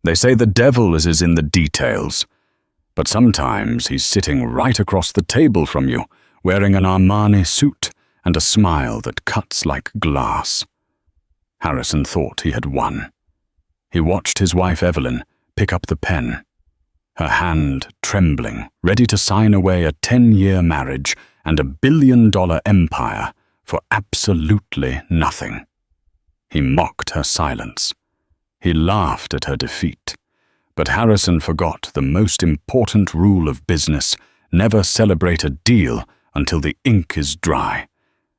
They say the devil is in the details, but sometimes he's sitting right across the table from you, wearing an Armani suit and a smile that cuts like glass. Harrison thought he had won. He watched his wife Evelyn pick up the pen, her hand trembling, ready to sign away a 10-year marriage and $1 billion empire for absolutely nothing. He mocked her silence. He laughed at her defeat. But Harrison forgot the most important rule of business: never celebrate a deal until the ink is dry,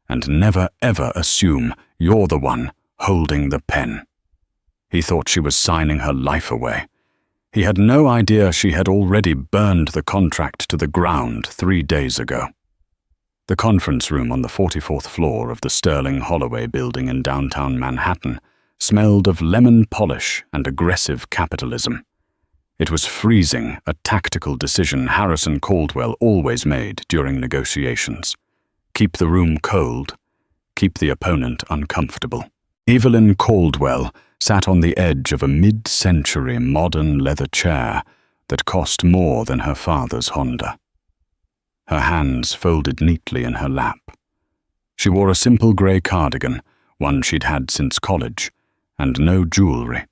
and never ever assume you're the one holding the pen. He thought she was signing her life away. He had no idea she had already burned the contract to the ground 3 days ago. The conference room on the 44th floor of the Sterling Holloway building in downtown Manhattan smelled of lemon polish and aggressive capitalism. It was freezing, a tactical decision Harrison Caldwell always made during negotiations. Keep the room cold, keep the opponent uncomfortable. Evelyn Caldwell sat on the edge of a mid-century modern leather chair that cost more than her father's Honda. Her hands folded neatly in her lap. She wore a simple grey cardigan, one she'd had since college, and no jewelry.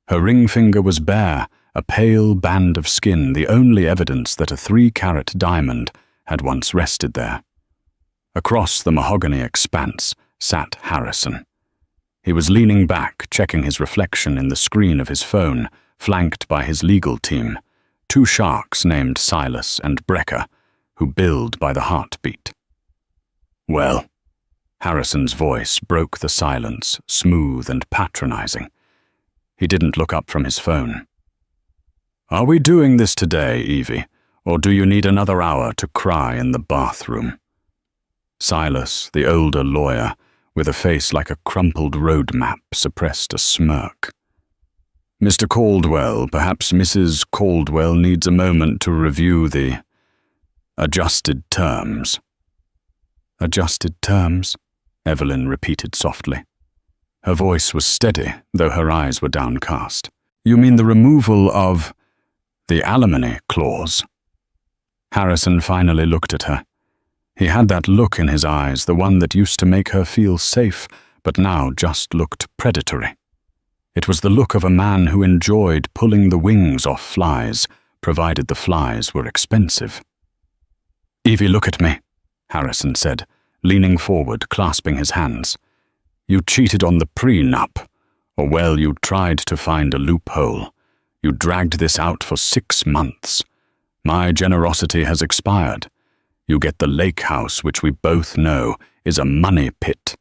Her ring finger was bare, a pale band of skin, the only evidence that a 3-carat diamond had once rested there. Across the mahogany expanse sat Harrison. He was leaning back, checking his reflection in the screen of his phone, flanked by his legal team, 2 sharks named Silas and Brecker, who billed by the heartbeat. "Well," Harrison's voice broke the silence, smooth and patronizing. He didn't look up from his phone. "Are we doing this today, Evie, or do you need another hour to cry in the bathroom?" Silas, the older lawyer, with a face like a crumpled road map, suppressed a smirk. "Mr. Caldwell, perhaps Mrs. Caldwell needs a moment to review the adjusted terms." "Adjusted terms?" Evelyn repeated softly. Her voice was steady, though her eyes were downcast. "You mean the removal of the alimony clause?" Harrison finally looked at her. He had that look in his eyes, the one that used to make her feel safe, but now just looked predatory. It was the look of a man who enjoyed pulling the wings off flies, provided the flies were expensive. "Evie, look at me," Harrison said, leaning forward, clasping his hands. "You cheated on the prenup, or well, you tried to find a loophole. You dragged this out for 6 months. My generosity has expired. You get the lake house, which we both know is a money pit,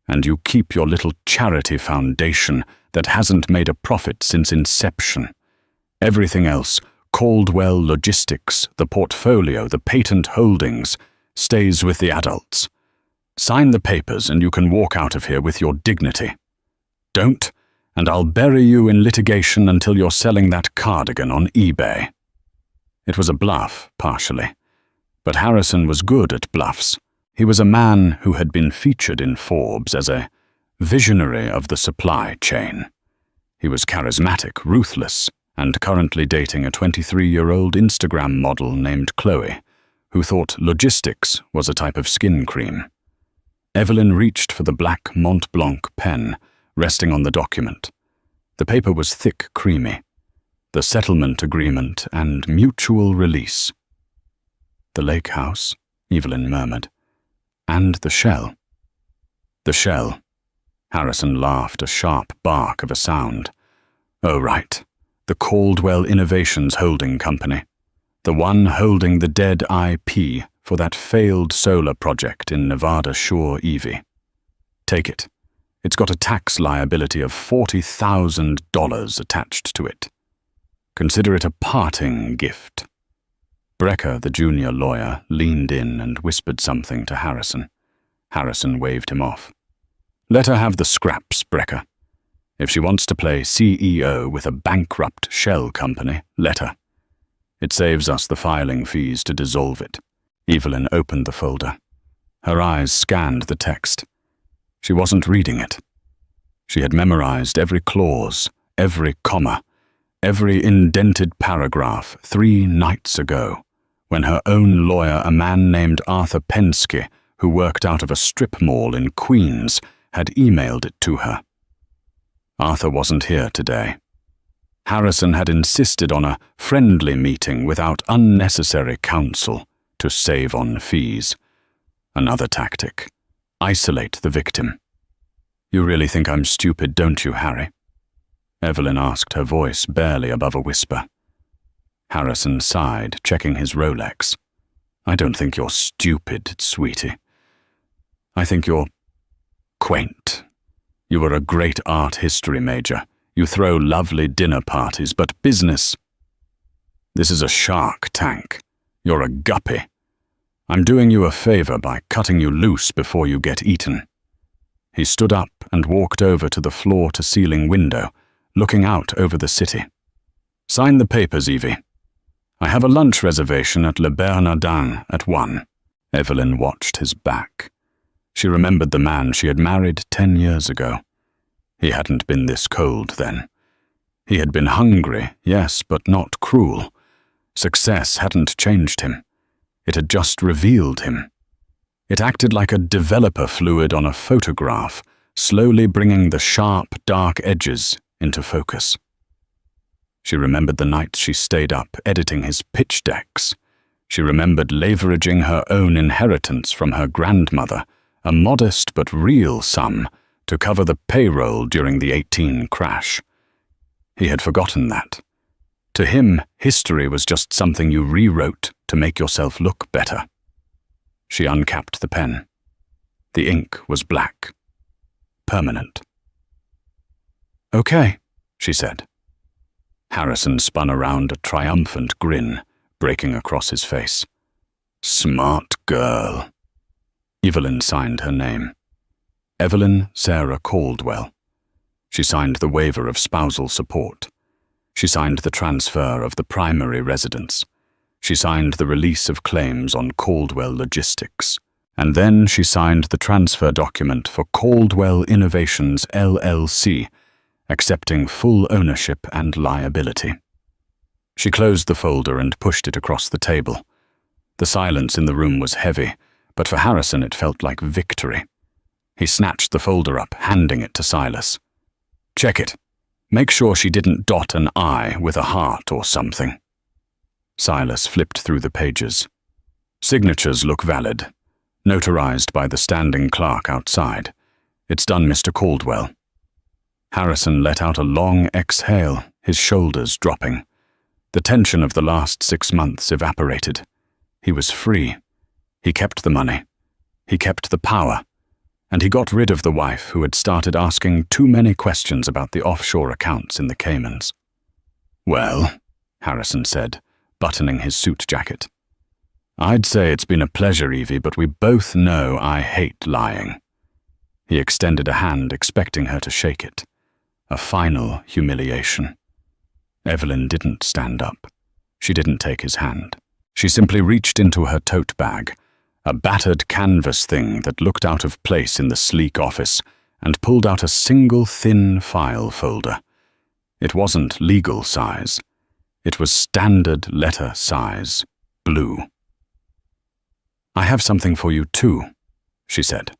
and you keep your little charity foundation that hasn't made a profit since inception. Everything else, Caldwell Logistics, the portfolio, the patent holdings, stays with the adults. Sign the papers and you can walk out of here with your dignity. Don't, and I'll bury you in litigation until you're selling that cardigan on eBay." It was a bluff, partially. But Harrison was good at bluffs. He was a man who had been featured in Forbes as a visionary of the supply chain. He was charismatic, ruthless, and currently dating a 23-year-old Instagram model named Chloe, who thought logistics was a type of skin cream. Evelyn reached for the black Mont Blanc pen, resting on the document. The paper was thick, creamy. The settlement agreement and mutual release. "The lake house," Evelyn murmured. "And the shell." "The shell." Harrison laughed, a sharp bark of a sound. "Oh, right. The Caldwell Innovations Holding Company. The one holding the dead IP for that failed solar project in Nevada Shore, Evie. Take it. It's got a tax liability of $40,000 attached to it. Consider it a parting gift." Brecker, the junior lawyer, leaned in and whispered something to Harrison. Harrison waved him off. "Let her have the scraps, Brecker. If she wants to play CEO with a bankrupt shell company, let her. It saves us the filing fees to dissolve it." Evelyn opened the folder. Her eyes scanned the text. She wasn't reading it. She had memorized every clause, every comma, Every indented paragraph 3 nights ago, when her own lawyer, a man named Arthur Pensky, who worked out of a strip mall in Queens, had emailed it to her. Arthur wasn't here today. Harrison had insisted on a friendly meeting without unnecessary counsel to save on fees. Another tactic. Isolate the victim. "You really think I'm stupid, don't you, Harry?" Evelyn asked, her voice barely above a whisper. Harrison sighed, checking his Rolex. "I don't think you're stupid, sweetie. I think you're quaint. You were a great art history major. You throw lovely dinner parties, but business. This is a shark tank. You're a guppy. I'm doing you a favor by cutting you loose before you get eaten." He stood up and walked over to the floor-to-ceiling window, looking out over the city. "Sign the papers, Evie. I have a lunch reservation at Le Bernardin at 1. Evelyn watched his back. She remembered the man she had married 10 years ago. He hadn't been this cold then. He had been hungry, yes, but not cruel. Success hadn't changed him. It had just revealed him. It acted like a developer fluid on a photograph, slowly bringing the sharp, dark edges into focus. She remembered the nights she stayed up editing his pitch decks. She remembered leveraging her own inheritance from her grandmother, a modest but real sum, to cover the payroll during the '18 crash. He had forgotten that. To him, history was just something you rewrote to make yourself look better. She uncapped the pen. The ink was black. Permanent. "Okay," she said. Harrison spun around, a triumphant grin breaking across his face. "Smart girl." Evelyn signed her name. Evelyn Sarah Caldwell. She signed the waiver of spousal support. She signed the transfer of the primary residence. She signed the release of claims on Caldwell Logistics. And then she signed the transfer document for Caldwell Innovations LLC, accepting full ownership and liability. She closed the folder and pushed it across the table. The silence in the room was heavy, but for Harrison it felt like victory. He snatched the folder up, handing it to Silas. "Check it. Make sure she didn't dot an I with a heart or something." Silas flipped through the pages. "Signatures look valid. Notarized by the standing clerk outside. It's done, Mr. Caldwell." Harrison let out a long exhale, his shoulders dropping. The tension of the last 6 months evaporated. He was free. He kept the money. He kept the power. And he got rid of the wife who had started asking too many questions about the offshore accounts in the Caymans. "Well," Harrison said, buttoning his suit jacket. "I'd say it's been a pleasure, Evie, but we both know I hate lying." He extended a hand, expecting her to shake it. A final humiliation. Evelyn didn't stand up. She didn't take his hand. She simply reached into her tote bag, a battered canvas thing that looked out of place in the sleek office, and pulled out a single thin file folder. It wasn't legal size. It was standard letter size, blue. "I have something for you too," she said.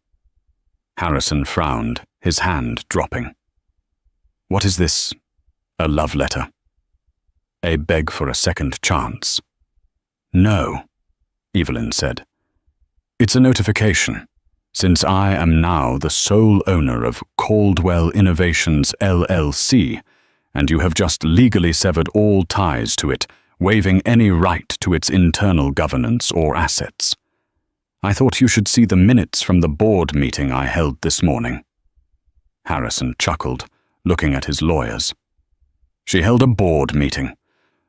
Harrison frowned, his hand dropping. "What is this? A love letter? A beg for a second chance?" "No," Evelyn said. "It's a notification. Since I am now the sole owner of Caldwell Innovations LLC, and you have just legally severed all ties to it, waiving any right to its internal governance or assets. I thought you should see the minutes from the board meeting I held this morning." Harrison chuckled, looking at his lawyers. "She held a board meeting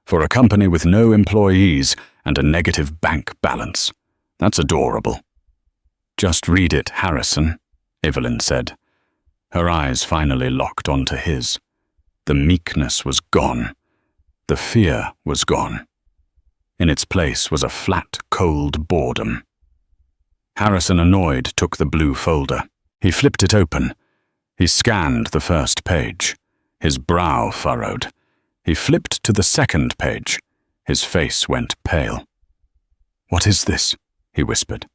for a company with no employees and a negative bank balance. That's adorable." "Just read it, Harrison," Evelyn said. Her eyes finally locked onto his. The meekness was gone. The fear was gone. In its place was a flat, cold boredom. Harrison, annoyed, took the blue folder. He flipped it open. He scanned the first page. His brow furrowed. He flipped to the second page. His face went pale. "What is this?" he whispered.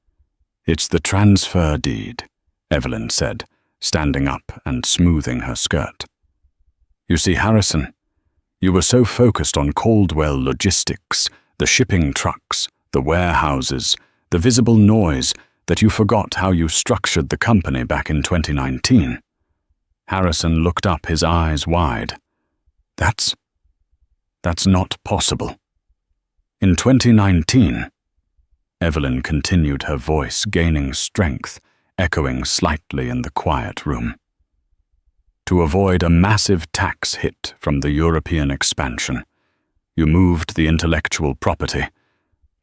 "It's the transfer deed," Evelyn said, standing up and smoothing her skirt. "You see, Harrison, you were so focused on Caldwell logistics, the shipping trucks, the warehouses, the visible noise, that you forgot how you structured the company back in 2019. Harrison looked up, his eyes wide. That's not possible. In 2019, Evelyn continued, her voice gaining strength, echoing slightly in the quiet room. To avoid a massive tax hit from the European expansion, you moved the intellectual property,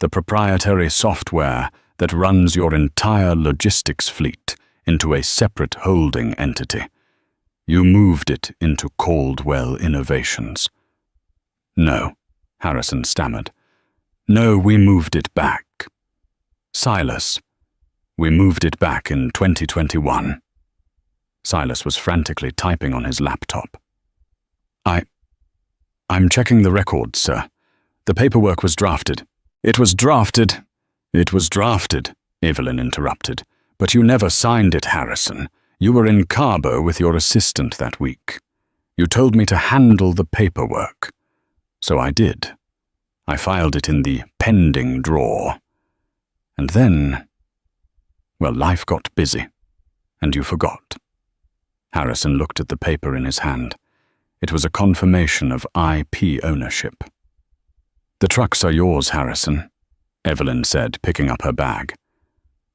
the proprietary software that runs your entire logistics fleet, into a separate holding entity. You moved it into Caldwell Innovations. "No," Harrison stammered. "No, we moved it back. Silas, we moved it back in 2021. Silas was frantically typing on his laptop. I'm checking the records, sir. The paperwork was drafted. It was drafted, Evelyn interrupted. "But you never signed it, Harrison. You were in Cabo with your assistant that week. You told me to handle the paperwork. So I did. I filed it in the pending drawer. And then, well, life got busy, and you forgot." Harrison looked at the paper in his hand. It was a confirmation of IP ownership. "The trucks are yours, Harrison," Evelyn said, picking up her bag.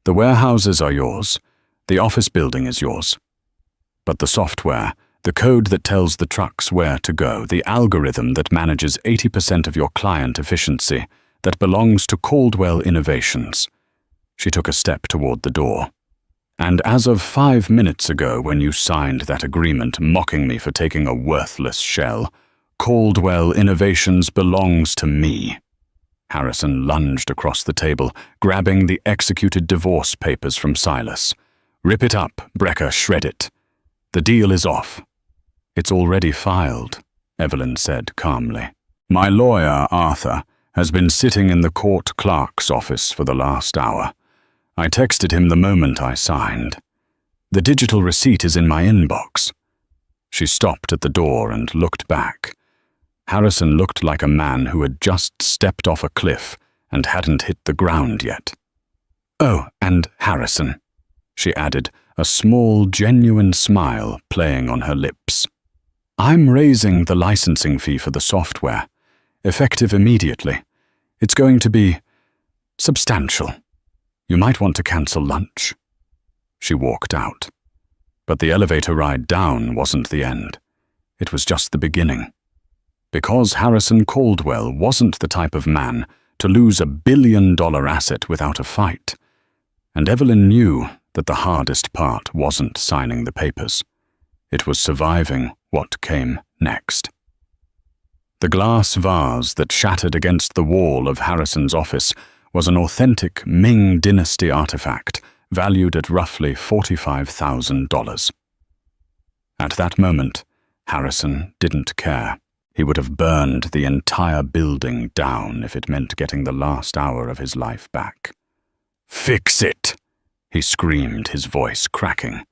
"The warehouses are yours. The office building is yours. But the software, the code that tells the trucks where to go, the algorithm that manages 80% of your client efficiency, that belongs to Caldwell Innovations." She took a step toward the door. "And as of 5 minutes ago, when you signed that agreement mocking me for taking a worthless shell, Caldwell Innovations belongs to me." Harrison lunged across the table, grabbing the executed divorce papers from Silas. "Rip it up, Brecker, shred it. The deal is off." "It's already filed," Evelyn said calmly. "My lawyer, Arthur, has been sitting in the court clerk's office for the last hour. I texted him the moment I signed. The digital receipt is in my inbox." She stopped at the door and looked back. Harrison looked like a man who had just stepped off a cliff and hadn't hit the ground yet. "Oh, and Harrison," she added, a small, genuine smile playing on her lips. "I'm raising the licensing fee for the software, effective immediately. It's going to be substantial. You might want to cancel lunch." She walked out. But the elevator ride down wasn't the end. It was just the beginning. Because Harrison Caldwell wasn't the type of man to lose $1 billion asset without a fight. And Evelyn knew that the hardest part wasn't signing the papers. It was surviving what came next. The glass vase that shattered against the wall of Harrison's office was an authentic Ming Dynasty artifact valued at roughly $45,000. At that moment, Harrison didn't care. He would have burned the entire building down if it meant getting the last hour of his life back. "Fix it!" he screamed, his voice cracking.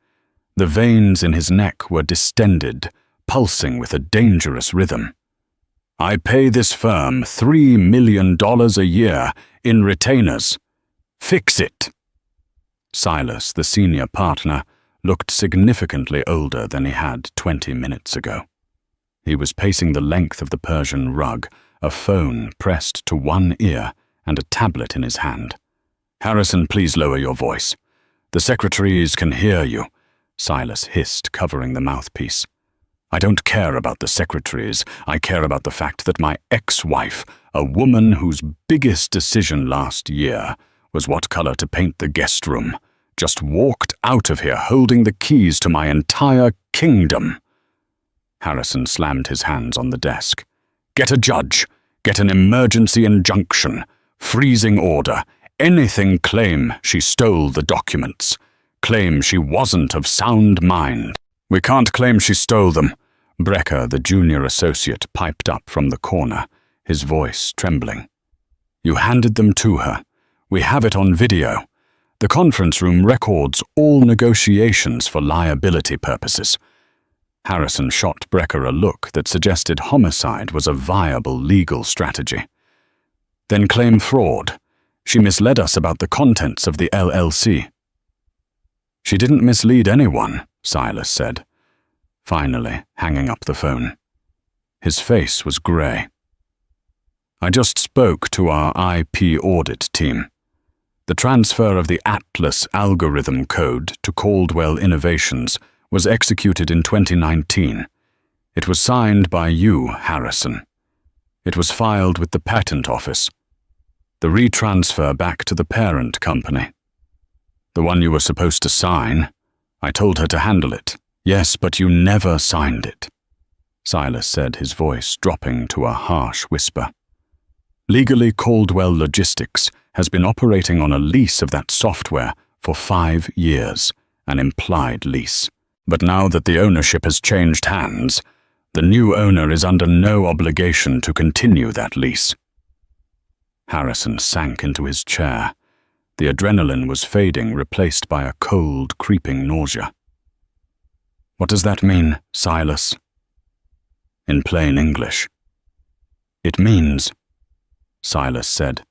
The veins in his neck were distended, pulsing with a dangerous rhythm. "I pay this firm $3 million a year in retainers. Fix it!" Silas, the senior partner, looked significantly older than he had 20 minutes ago. He was pacing the length of the Persian rug, a phone pressed to one ear and a tablet in his hand. "Harrison, please lower your voice. The secretaries can hear you," Silas hissed, covering the mouthpiece. "I don't care about the secretaries. I care about the fact that my ex-wife, a woman whose biggest decision last year was what color to paint the guest room, just walked out of here holding the keys to my entire kingdom." Harrison slammed his hands on the desk. "Get a judge. Get an emergency injunction. Freezing order. Anything. Claim she stole the documents. Claim she wasn't of sound mind." "We can't claim she stole them. Brecker, the junior associate, piped up from the corner, his voice trembling. "You handed them to her. We have it on video. The conference room records all negotiations for liability purposes." Harrison shot Brecker a look that suggested homicide was a viable legal strategy. "Then claim fraud. She misled us about the contents of the LLC." "She didn't mislead anyone," Silas said, finally hanging up the phone. His face was grey. "I just spoke to our IP audit team. The transfer of the Atlas algorithm code to Caldwell Innovations was executed in 2019. It was signed by you, Harrison. It was filed with the Patent Office. The retransfer back to the parent company. The one you were supposed to sign. I told her to handle it. Yes, but you never signed it," Silas said, his voice dropping to a harsh whisper. "Legally, Caldwell Logistics has been operating on a lease of that software for 5 years, an implied lease. But now that the ownership has changed hands, the new owner is under no obligation to continue that lease." Harrison sank into his chair. The adrenaline was fading, replaced by a cold, creeping nausea. "What does that mean, Silas?" In plain English. "It means," Silas said,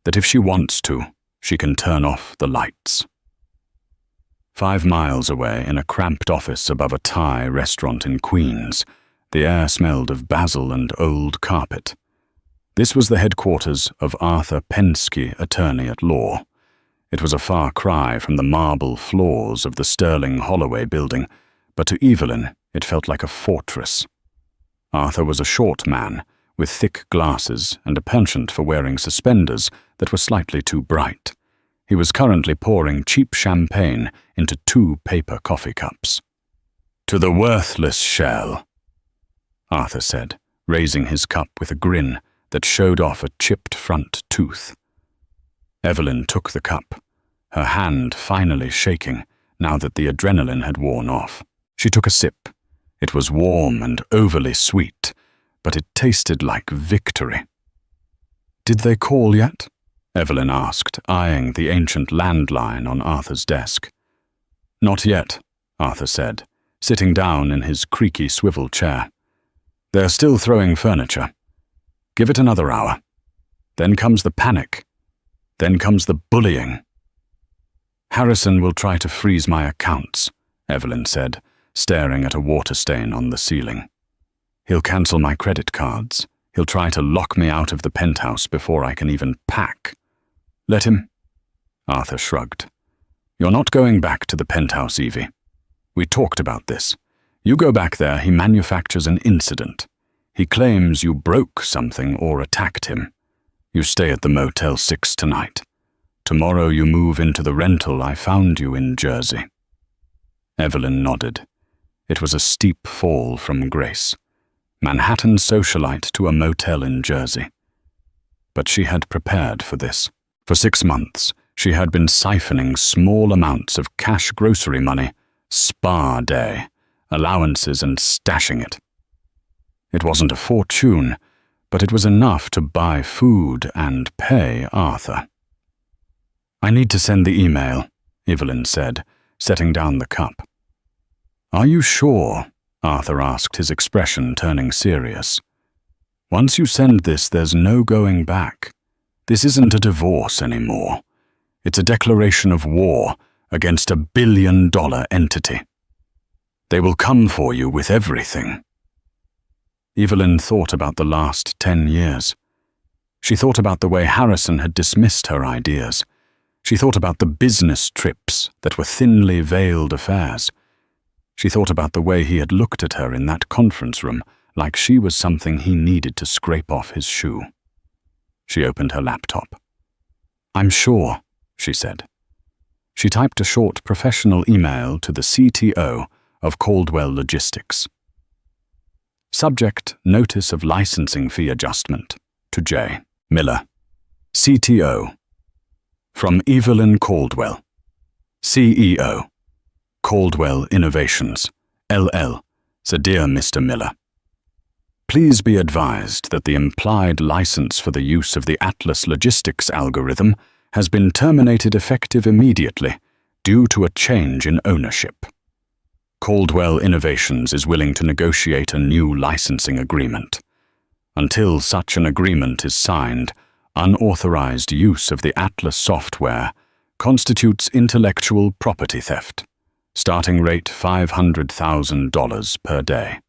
"that if she wants to, she can turn off the lights." 5 miles away, in a cramped office above a Thai restaurant in Queens, the air smelled of basil and old carpet. This was the headquarters of Arthur Penske, attorney at law. It was a far cry from the marble floors of the Sterling Holloway building, but to Evelyn it felt like a fortress. Arthur was a short man, with thick glasses and a penchant for wearing suspenders that were slightly too bright. He was currently pouring cheap champagne into 2 paper coffee cups. "To the worthless shell," Arthur said, raising his cup with a grin that showed off a chipped front tooth. Evelyn took the cup, her hand finally shaking now that the adrenaline had worn off. She took a sip. It was warm and overly sweet, but it tasted like victory. "Did they call yet?" Evelyn asked, eyeing the ancient landline on Arthur's desk. "Not yet," Arthur said, sitting down in his creaky swivel chair. "They're still throwing furniture. Give it another hour. Then comes the panic. Then comes the bullying." "Harrison will try to freeze my accounts," Evelyn said, staring at a water stain on the ceiling. "He'll cancel my credit cards. He'll try to lock me out of the penthouse before I can even pack." "Let him," Arthur shrugged. "You're not going back to the penthouse, Evie. We talked about this. You go back there, he manufactures an incident. He claims you broke something or attacked him. You stay at the Motel 6 tonight. Tomorrow you move into the rental I found you in Jersey." Evelyn nodded. It was a steep fall from grace. Manhattan socialite to a motel in Jersey. But she had prepared for this. For 6 months, she had been siphoning small amounts of cash grocery money, spa day, allowances, and stashing it. It wasn't a fortune, but it was enough to buy food and pay Arthur. "I need to send the email," Evelyn said, setting down the cup. "Are you sure?" Arthur asked, his expression turning serious. "Once you send this, there's no going back. This isn't a divorce anymore. It's a declaration of war against a billion-dollar entity. They will come for you with everything." Evelyn thought about the last 10 years. She thought about the way Harrison had dismissed her ideas. She thought about the business trips that were thinly veiled affairs. She thought about the way he had looked at her in that conference room, like she was something he needed to scrape off his shoe. She opened her laptop. "I'm sure," she said. She typed a short professional email to the CTO of Caldwell Logistics. Subject: Notice of Licensing Fee Adjustment to J. Miller, CTO. From Evelyn Caldwell, CEO, Caldwell Innovations, LL, So, dear Mr. Miller, please be advised that the implied license for the use of the Atlas logistics algorithm has been terminated effective immediately due to a change in ownership. Caldwell Innovations is willing to negotiate a new licensing agreement. Until such an agreement is signed, unauthorized use of the Atlas software constitutes intellectual property theft. Starting rate $500,000 per day.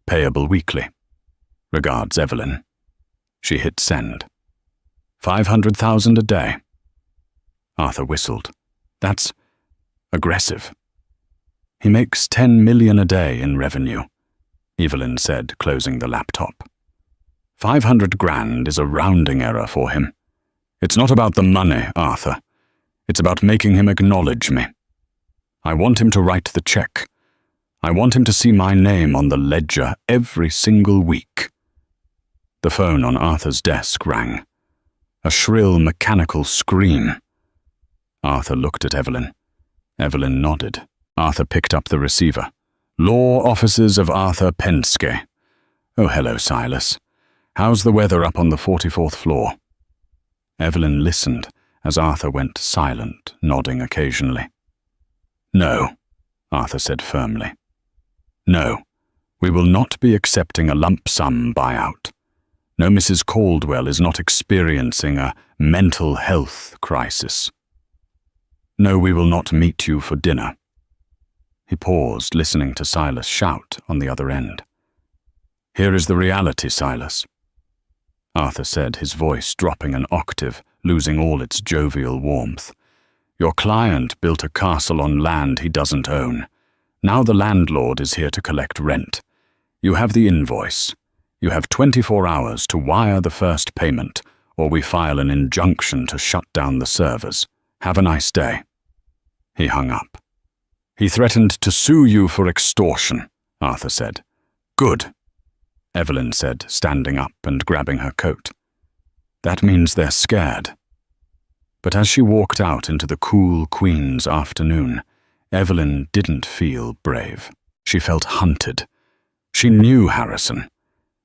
Payable weekly. Regards, Evelyn. She hit send. $500,000 a day. Arthur whistled. That's aggressive. He makes $10 million a day in revenue, Evelyn said, closing the laptop. 500 grand is a rounding error for him. It's not about the money, Arthur. It's about making him acknowledge me. I want him to write the check. I want him to see my name on the ledger every single week. The phone on Arthur's desk rang. A shrill mechanical scream. Arthur looked at Evelyn. Evelyn nodded. Arthur picked up the receiver. Law Offices of Arthur Penske. Oh, hello, Silas. How's the weather up on the 44th floor? Evelyn listened as Arthur went silent, nodding occasionally. No, Arthur said firmly. No, we will not be accepting a lump sum buyout. No, Mrs. Caldwell is not experiencing a mental health crisis. No, we will not meet you for dinner. He paused, listening to Silas shout on the other end. Here is the reality, Silas, Arthur said, his voice dropping an octave, losing all its jovial warmth. Your client built a castle on land he doesn't own. Now the landlord is here to collect rent. You have the invoice. You have 24 hours to wire the first payment, or we file an injunction to shut down the servers. Have a nice day. He hung up. He threatened to sue you for extortion, Arthur said. Good, Evelyn said, standing up and grabbing her coat. That means they're scared. But as she walked out into the cool Queen's afternoon, Evelyn didn't feel brave. She felt hunted. She knew Harrison.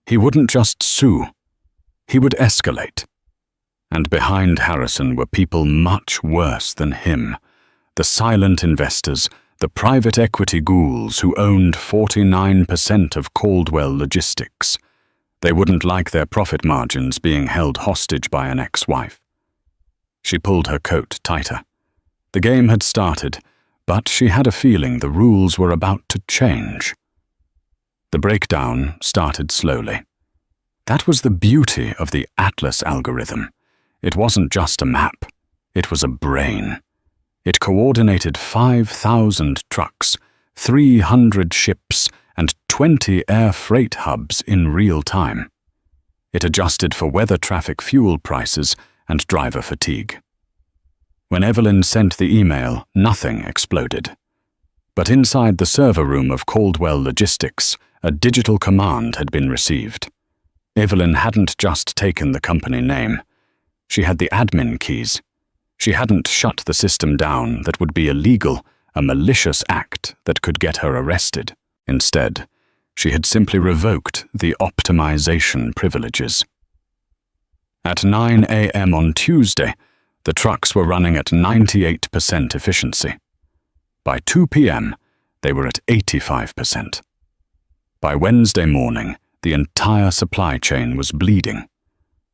He wouldn't just sue. He would escalate. And behind Harrison were people much worse than him. The silent investors, the private equity ghouls who owned 49% of Caldwell Logistics. They wouldn't like their profit margins being held hostage by an ex-wife. She pulled her coat tighter. The game had started, but she had a feeling the rules were about to change. The breakdown started slowly. That was the beauty of the Atlas algorithm. It wasn't just a map. It was a brain. It coordinated 5,000 trucks, 300 ships, and 20 air freight hubs in real time. It adjusted for weather traffic fuel prices and driver fatigue. When Evelyn sent the email, nothing exploded. But inside the server room of Caldwell Logistics, a digital command had been received. Evelyn hadn't just taken the company name. She had the admin keys. She hadn't shut the system down that would be illegal, a malicious act that could get her arrested. Instead, she had simply revoked the optimization privileges. At 9 a.m. on Tuesday, the trucks were running at 98% efficiency. By 2 p.m., they were at 85%. By Wednesday morning, the entire supply chain was bleeding.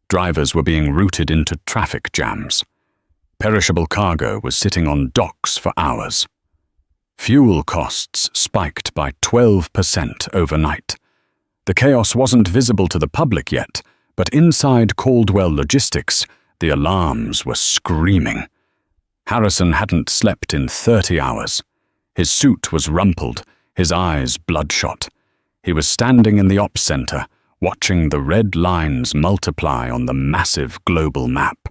Drivers were being routed into traffic jams. Perishable cargo was sitting on docks for hours. Fuel costs spiked by 12% overnight. The chaos wasn't visible to the public yet, but inside Caldwell Logistics, the alarms were screaming. Harrison hadn't slept in 30 hours. His suit was rumpled, his eyes bloodshot. He was standing in the ops center, watching the red lines multiply on the massive global map.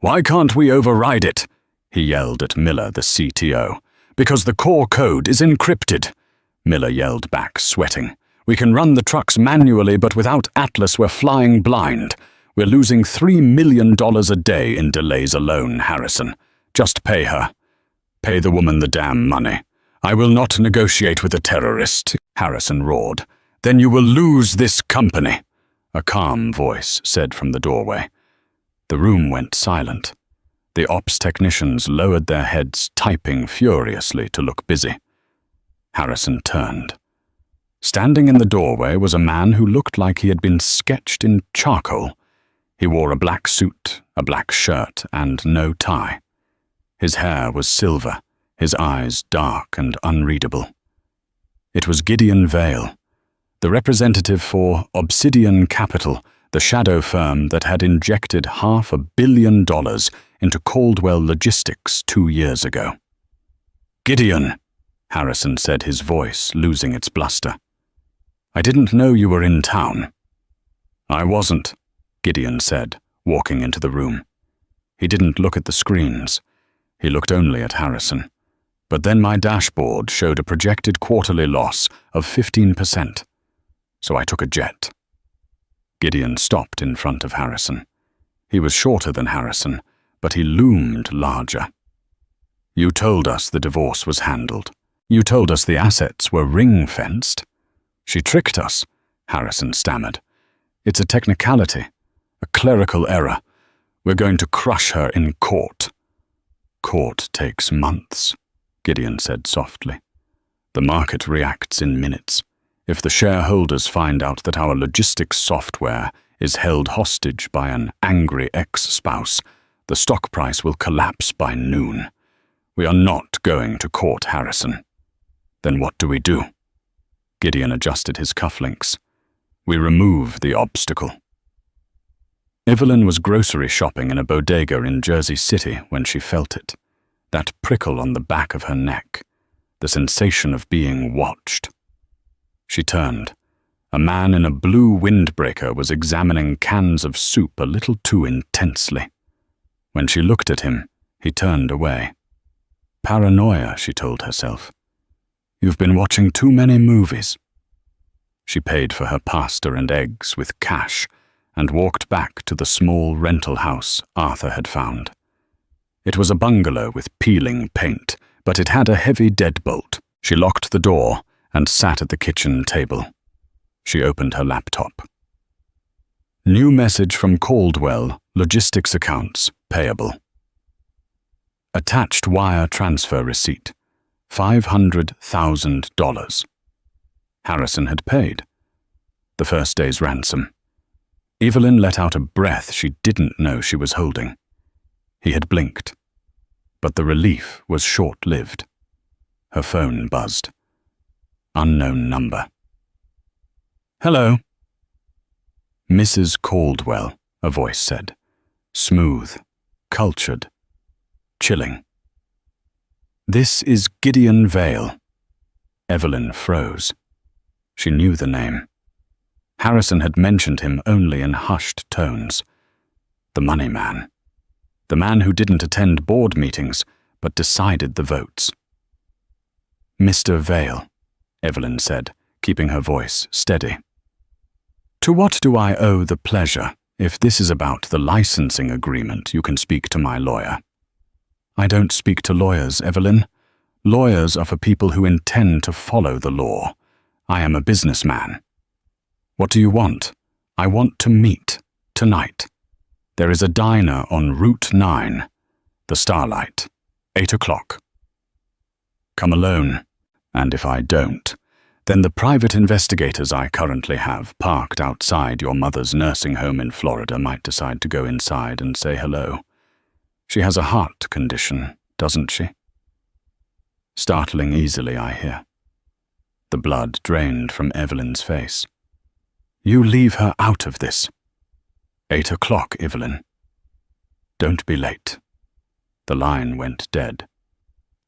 Why can't we override it? He yelled at Miller, the CTO. Because the core code is encrypted, Miller yelled back, sweating. We can run the trucks manually, but without Atlas we're flying blind. We're losing $3 million a day in delays alone, Harrison. Just pay her. Pay the woman the damn money. I will not negotiate with a terrorist, Harrison roared. Then you will lose this company, a calm voice said from the doorway. The room went silent. The ops technicians lowered their heads, typing furiously to look busy. Harrison turned. Standing in the doorway was a man who looked like he had been sketched in charcoal. He wore a black suit, a black shirt, and no tie. His hair was silver, his eyes dark and unreadable. It was Gideon Vale, the representative for Obsidian Capital, the shadow firm that had injected $500 million into Caldwell Logistics 2 years ago. Gideon, Harrison said, his voice losing its bluster. I didn't know you were in town. I wasn't, Gideon said, walking into the room. He didn't look at the screens. He looked only at Harrison. But then my dashboard showed a projected quarterly loss of 15%. So I took a jet. Gideon stopped in front of Harrison. He was shorter than Harrison, but he loomed larger. You told us the divorce was handled. You told us the assets were ring-fenced. She tricked us, Harrison stammered. It's a technicality, a clerical error. We're going to crush her in court. Court takes months, Gideon said softly. The market reacts in minutes. If the shareholders find out that our logistics software is held hostage by an angry ex-spouse, the stock price will collapse by noon. We are not going to court, Harrison. Then what do we do? Gideon adjusted his cufflinks. We remove the obstacle. Evelyn was grocery shopping in a bodega in Jersey City when she felt it. That prickle on the back of her neck. The sensation of being watched. She turned. A man in a blue windbreaker was examining cans of soup a little too intensely. When she looked at him, he turned away. Paranoia, she told herself. You've been watching too many movies. She paid for her pasta and eggs with cash and walked back to the small rental house Arthur had found. It was a bungalow with peeling paint, but it had a heavy deadbolt. She locked the door and sat at the kitchen table. She opened her laptop. New message from Caldwell, logistics accounts, payable. Attached wire transfer receipt, $500,000. Harrison had paid. The first day's ransom. Evelyn let out a breath she didn't know she was holding. He had blinked. But the relief was short-lived. Her phone buzzed. Unknown number. Hello. Mrs. Caldwell, a voice said. Smooth, cultured, chilling. This is Gideon Vale. Evelyn froze. She knew the name. Harrison had mentioned him only in hushed tones. The money man. The man who didn't attend board meetings, but decided the votes. Mr. Vale, Evelyn said, keeping her voice steady. To what do I owe the pleasure? If this is about the licensing agreement, you can speak to my lawyer. I don't speak to lawyers, Evelyn. Lawyers are for people who intend to follow the law. I am a businessman. What do you want? I want to meet, tonight. There is a diner on Route 9, the Starlight, 8 o'clock. Come alone, and if I don't, then the private investigators I currently have parked outside your mother's nursing home in Florida might decide to go inside and say hello. She has a heart condition, doesn't she? Startling easily, I hear. The blood drained from Evelyn's face. You leave her out of this. 8 o'clock, Evelyn. Don't be late. The line went dead.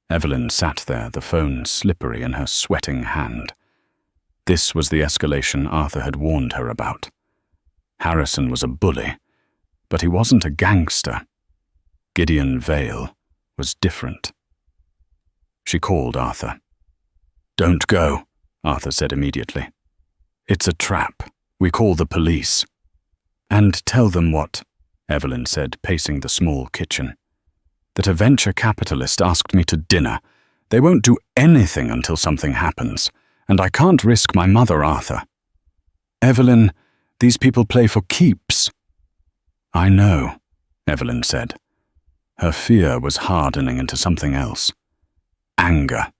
Evelyn sat there, the phone slippery in her sweating hand. This was the escalation Arthur had warned her about. Harrison was a bully, but he wasn't a gangster. Gideon Vale was different. She called Arthur. Don't go, Arthur said immediately. It's a trap. We call the police. And tell them what? Evelyn said, pacing the small kitchen. That a venture capitalist asked me to dinner, They won't do anything until something happens, and I can't risk my mother, Arthur. Evelyn, these people play for keeps. I know, Evelyn said. Her fear was hardening into something else. Anger.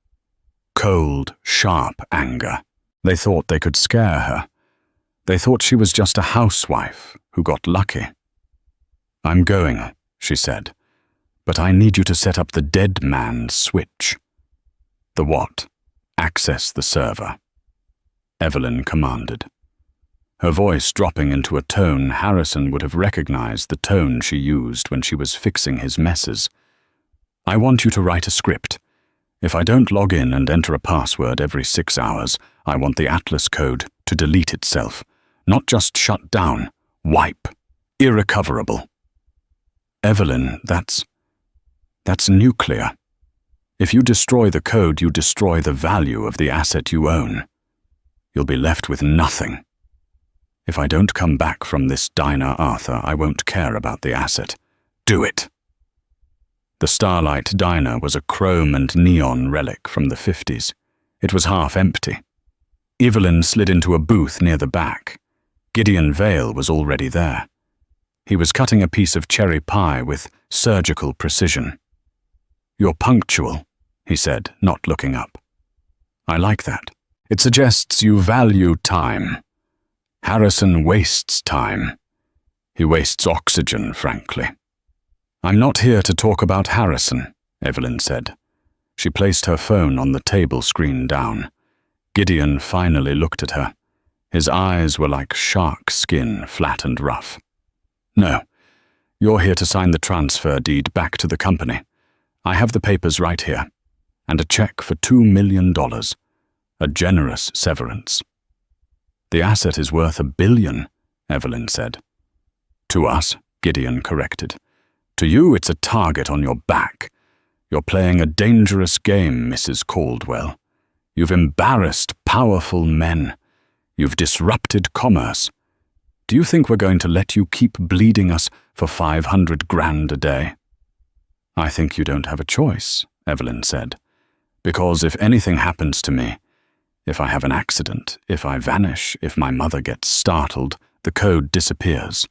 Cold, sharp anger. They thought they could scare her. They thought she was just a housewife who got lucky. I'm going, she said, but I need you to set up the dead man's switch. The what? Access the server. Evelyn commanded. Her voice dropping into a tone Harrison would have recognized the tone she used when she was fixing his messes. I want you to write a script. If I don't log in and enter a password every 6 hours, I want the Atlas code to delete itself. Not just shut down. Wipe. Irrecoverable. Evelyn, that's nuclear. If you destroy the code, you destroy the value of the asset you own. You'll be left with nothing. If I don't come back from this diner, Arthur, I won't care about the asset. Do it. The Starlight Diner was a chrome and neon relic from the 50s. It was half empty. Evelyn slid into a booth near the back. Gideon Vale was already there. He was cutting a piece of cherry pie with surgical precision. You're punctual, he said, not looking up. I like that. It suggests you value time. Harrison wastes time. He wastes oxygen, frankly. I'm not here to talk about Harrison, Evelyn said. She placed her phone on the table screen down. Gideon finally looked at her. His eyes were like shark skin, flat and rough. No, you're here to sign the transfer deed back to the company. I have the papers right here, and a check for $2 million. A generous severance. The asset is worth $1 billion, Evelyn said. To us, Gideon corrected. To you, it's a target on your back. You're playing a dangerous game, Mrs. Caldwell. You've embarrassed powerful men. You've disrupted commerce. Do you think we're going to let you keep bleeding us for $500,000 a day? I think you don't have a choice, Evelyn said. Because if anything happens to me, if I have an accident, if I vanish, if my mother gets startled, the code disappears.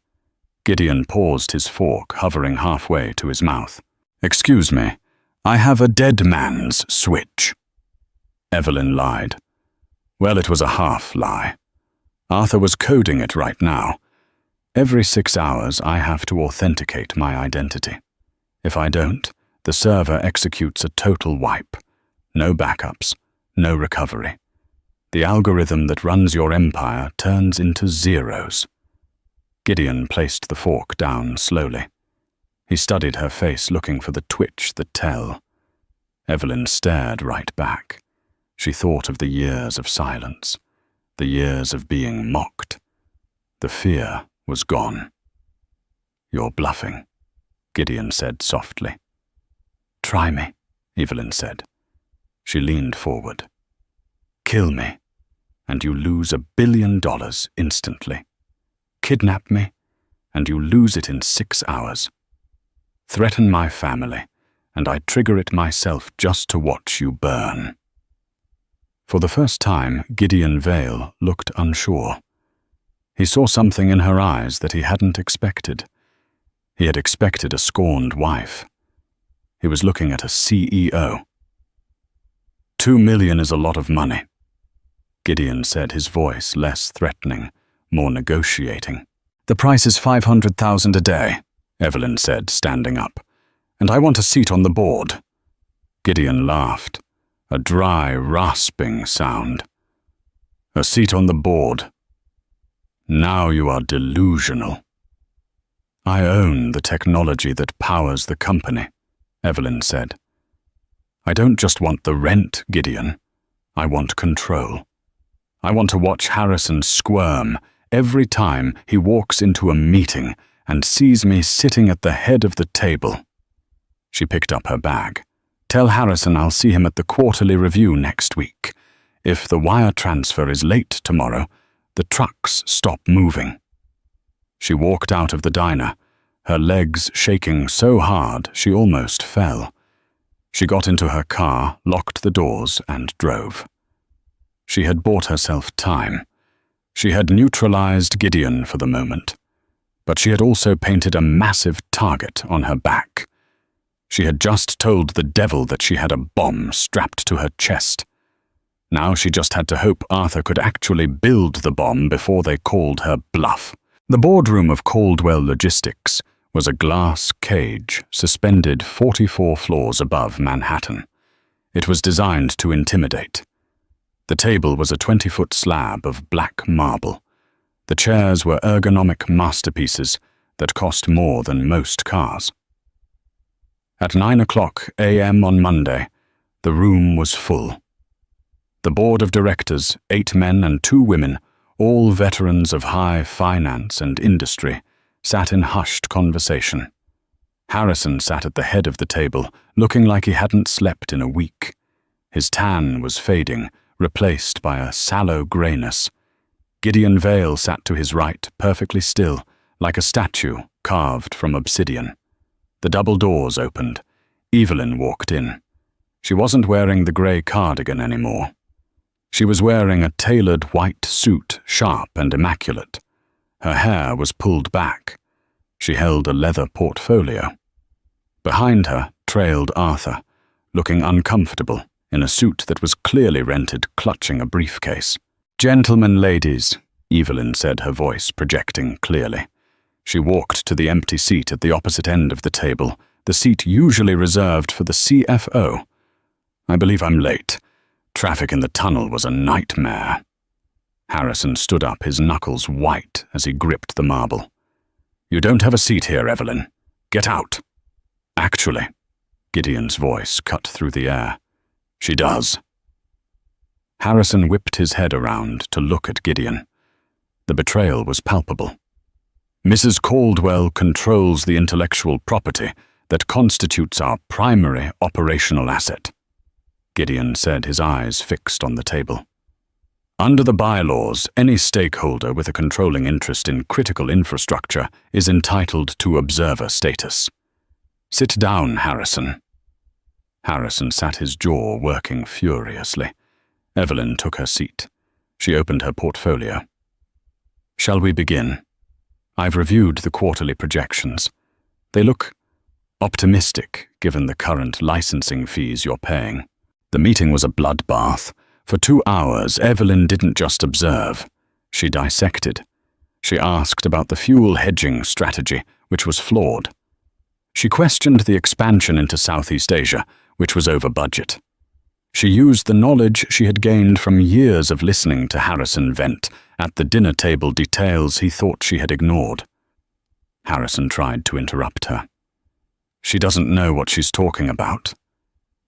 Gideon paused his fork, hovering halfway to his mouth. Excuse me, I have a dead man's switch. Evelyn lied. Well, it was a half lie. Arthur was coding it right now. Every 6 hours, I have to authenticate my identity. If I don't, the server executes a total wipe. No backups, no recovery. The algorithm that runs your empire turns into zeros. Gideon placed the fork down slowly. He studied her face, looking for the twitch, the tell. Evelyn stared right back. She thought of the years of silence, the years of being mocked. The fear was gone. You're bluffing, Gideon said softly. Try me, Evelyn said. She leaned forward. Kill me, and you lose $1 billion instantly. Kidnap me, and you lose it in 6 hours. Threaten my family, and I trigger it myself just to watch you burn. For the first time, Gideon Vale looked unsure. He saw something in her eyes that he hadn't expected. He had expected a scorned wife. He was looking at a CEO. $2 million is a lot of money, Gideon said, his voice less threatening, more negotiating. The price is $500,000 a day, Evelyn said, standing up. And I want a seat on the board. Gideon laughed, a dry, rasping sound. A seat on the board. Now you are delusional. I own the technology that powers the company, Evelyn said. I don't just want the rent, Gideon. I want control. I want to watch Harrison squirm every time he walks into a meeting and sees me sitting at the head of the table. She picked up her bag. Tell Harrison I'll see him at the quarterly review next week. If the wire transfer is late tomorrow, the trucks stop moving. She walked out of the diner, her legs shaking so hard she almost fell. She got into her car, locked the doors, and drove. She had bought herself time. She had neutralized Gideon for the moment, but she had also painted a massive target on her back. She had just told the devil that she had a bomb strapped to her chest. Now she just had to hope Arthur could actually build the bomb before they called her bluff. The boardroom of Caldwell Logistics was a glass cage suspended 44 floors above Manhattan. It was designed to intimidate. The table was a 20-foot slab of black marble. The chairs were ergonomic masterpieces that cost more than most cars. At 9:00 a.m. on Monday, the room was full. The board of directors, 8 men and 2 women, all veterans of high finance and industry, sat in hushed conversation. Harrison sat at the head of the table, looking like he hadn't slept in a week. His tan was fading, replaced by a sallow grayness. Gideon Vale sat to his right, perfectly still, like a statue carved from obsidian. The double doors opened. Evelyn walked in. She wasn't wearing the grey cardigan anymore. She was wearing a tailored white suit, sharp and immaculate. Her hair was pulled back. She held a leather portfolio. Behind her trailed Arthur, looking uncomfortable, in a suit that was clearly rented, clutching a briefcase. "Gentlemen, ladies," Evelyn said, her voice projecting clearly. She walked to the empty seat at the opposite end of the table, the seat usually reserved for the CFO. "I believe I'm late. Traffic in the tunnel was a nightmare." Harrison stood up, his knuckles white as he gripped the marble. "You don't have a seat here, Evelyn. Get out." "Actually," Gideon's voice cut through the air, "she does." Harrison whipped his head around to look at Gideon. The betrayal was palpable. "Mrs. Caldwell controls the intellectual property that constitutes our primary operational asset," Gideon said, his eyes fixed on the table. "Under the bylaws, any stakeholder with a controlling interest in critical infrastructure is entitled to observer status. Sit down, Harrison." Harrison sat, his jaw working furiously. Evelyn took her seat. She opened her portfolio. "Shall we begin? I've reviewed the quarterly projections. They look optimistic, given the current licensing fees you're paying." The meeting was a bloodbath. For 2 hours, Evelyn didn't just observe. She dissected. She asked about the fuel hedging strategy, which was flawed. She questioned the expansion into Southeast Asia, which was over budget. She used the knowledge she had gained from years of listening to Harrison vent at the dinner table details he thought she had ignored. Harrison tried to interrupt her. "She doesn't know what she's talking about.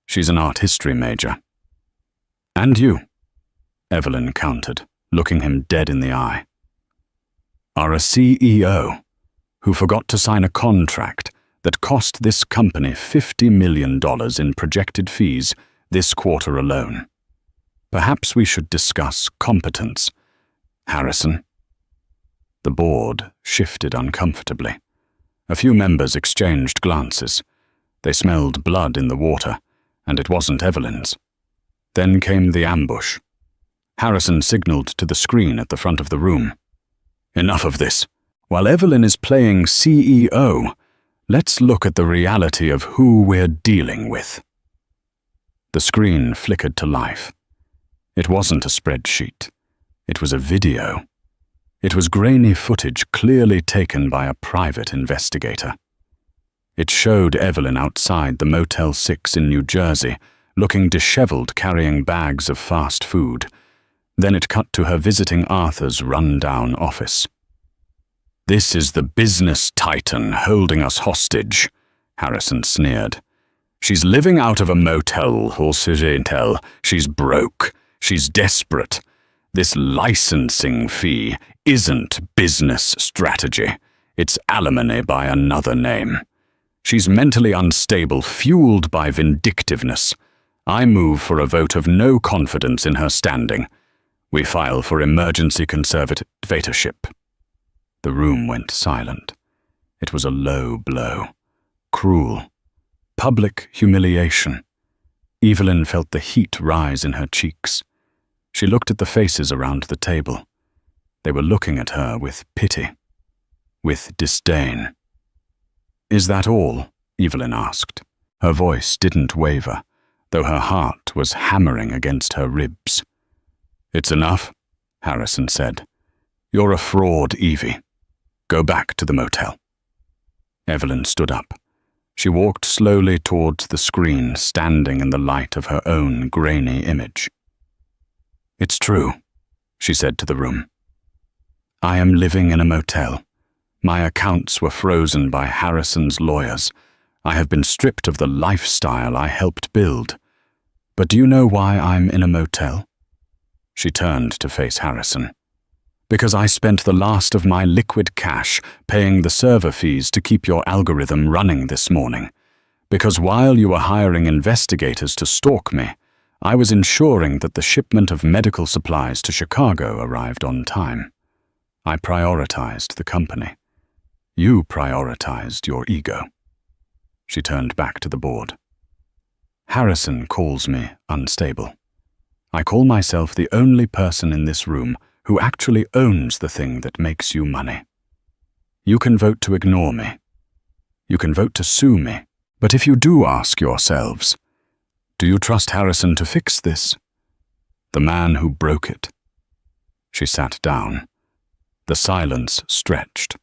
She's an art history major." "And you," Evelyn countered, looking him dead in the eye, "are a CEO who forgot to sign a contract that cost this company $50 million in projected fees this quarter alone. Perhaps we should discuss competence, Harrison." The board shifted uncomfortably. A few members exchanged glances. They smelled blood in the water, and it wasn't Evelyn's. Then came the ambush. Harrison signaled to the screen at the front of the room. "Enough of this. While Evelyn is playing CEO, let's look at the reality of who we're dealing with." The screen flickered to life. It wasn't a spreadsheet. It was a video. It was grainy footage clearly taken by a private investigator. It showed Evelyn outside the Motel 6 in New Jersey, looking disheveled, carrying bags of fast food. Then it cut to her visiting Arthur's run-down office. "This is the business titan holding us hostage," Harrison sneered. "She's living out of a motel, or Intel. She's broke. She's desperate. This licensing fee isn't business strategy. It's alimony by another name. She's mentally unstable, fueled by vindictiveness. I move for a vote of no confidence in her standing. We file for emergency conservatorship." The room went silent. It was a low blow. Cruel. Public humiliation. Evelyn felt the heat rise in her cheeks. She looked at the faces around the table. They were looking at her with pity, with disdain. "Is that all?" Evelyn asked. Her voice didn't waver, though her heart was hammering against her ribs. "It's enough," Harrison said. "You're a fraud, Evie. Go back to the motel." Evelyn stood up. She walked slowly towards the screen, standing in the light of her own grainy image. "It's true," she said to the room. "I am living in a motel. My accounts were frozen by Harrison's lawyers. I have been stripped of the lifestyle I helped build. But do you know why I'm in a motel?" She turned to face Harrison. "Because I spent the last of my liquid cash paying the server fees to keep your algorithm running this morning. Because while you were hiring investigators to stalk me, I was ensuring that the shipment of medical supplies to Chicago arrived on time. I prioritized the company. You prioritized your ego." She turned back to the board. "Harrison calls me unstable. I call myself the only person in this room who actually owns the thing that makes you money. You can vote to ignore me. You can vote to sue me. But if you do ask yourselves, do you trust Harrison to fix this? The man who broke it." She sat down. The silence stretched.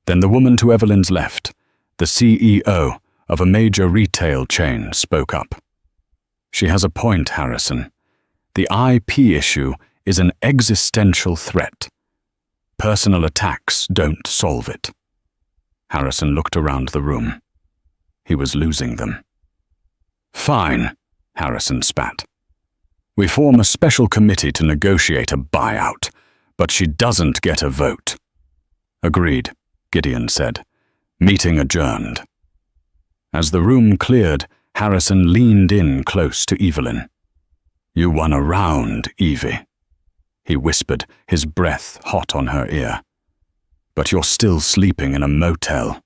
Then the woman to Evelyn's left, the CEO of a major retail chain, spoke up. "She has a point, Harrison. The IP issue is an existential threat. Personal attacks don't solve it." Harrison looked around the room. He was losing them. "Fine," Harrison spat. "We form a special committee to negotiate a buyout, but she doesn't get a vote." "Agreed," Gideon said. "Meeting adjourned." As the room cleared, Harrison leaned in close to Evelyn. "You won a round, Evie," he whispered, his breath hot on her ear. "But you're still sleeping in a motel.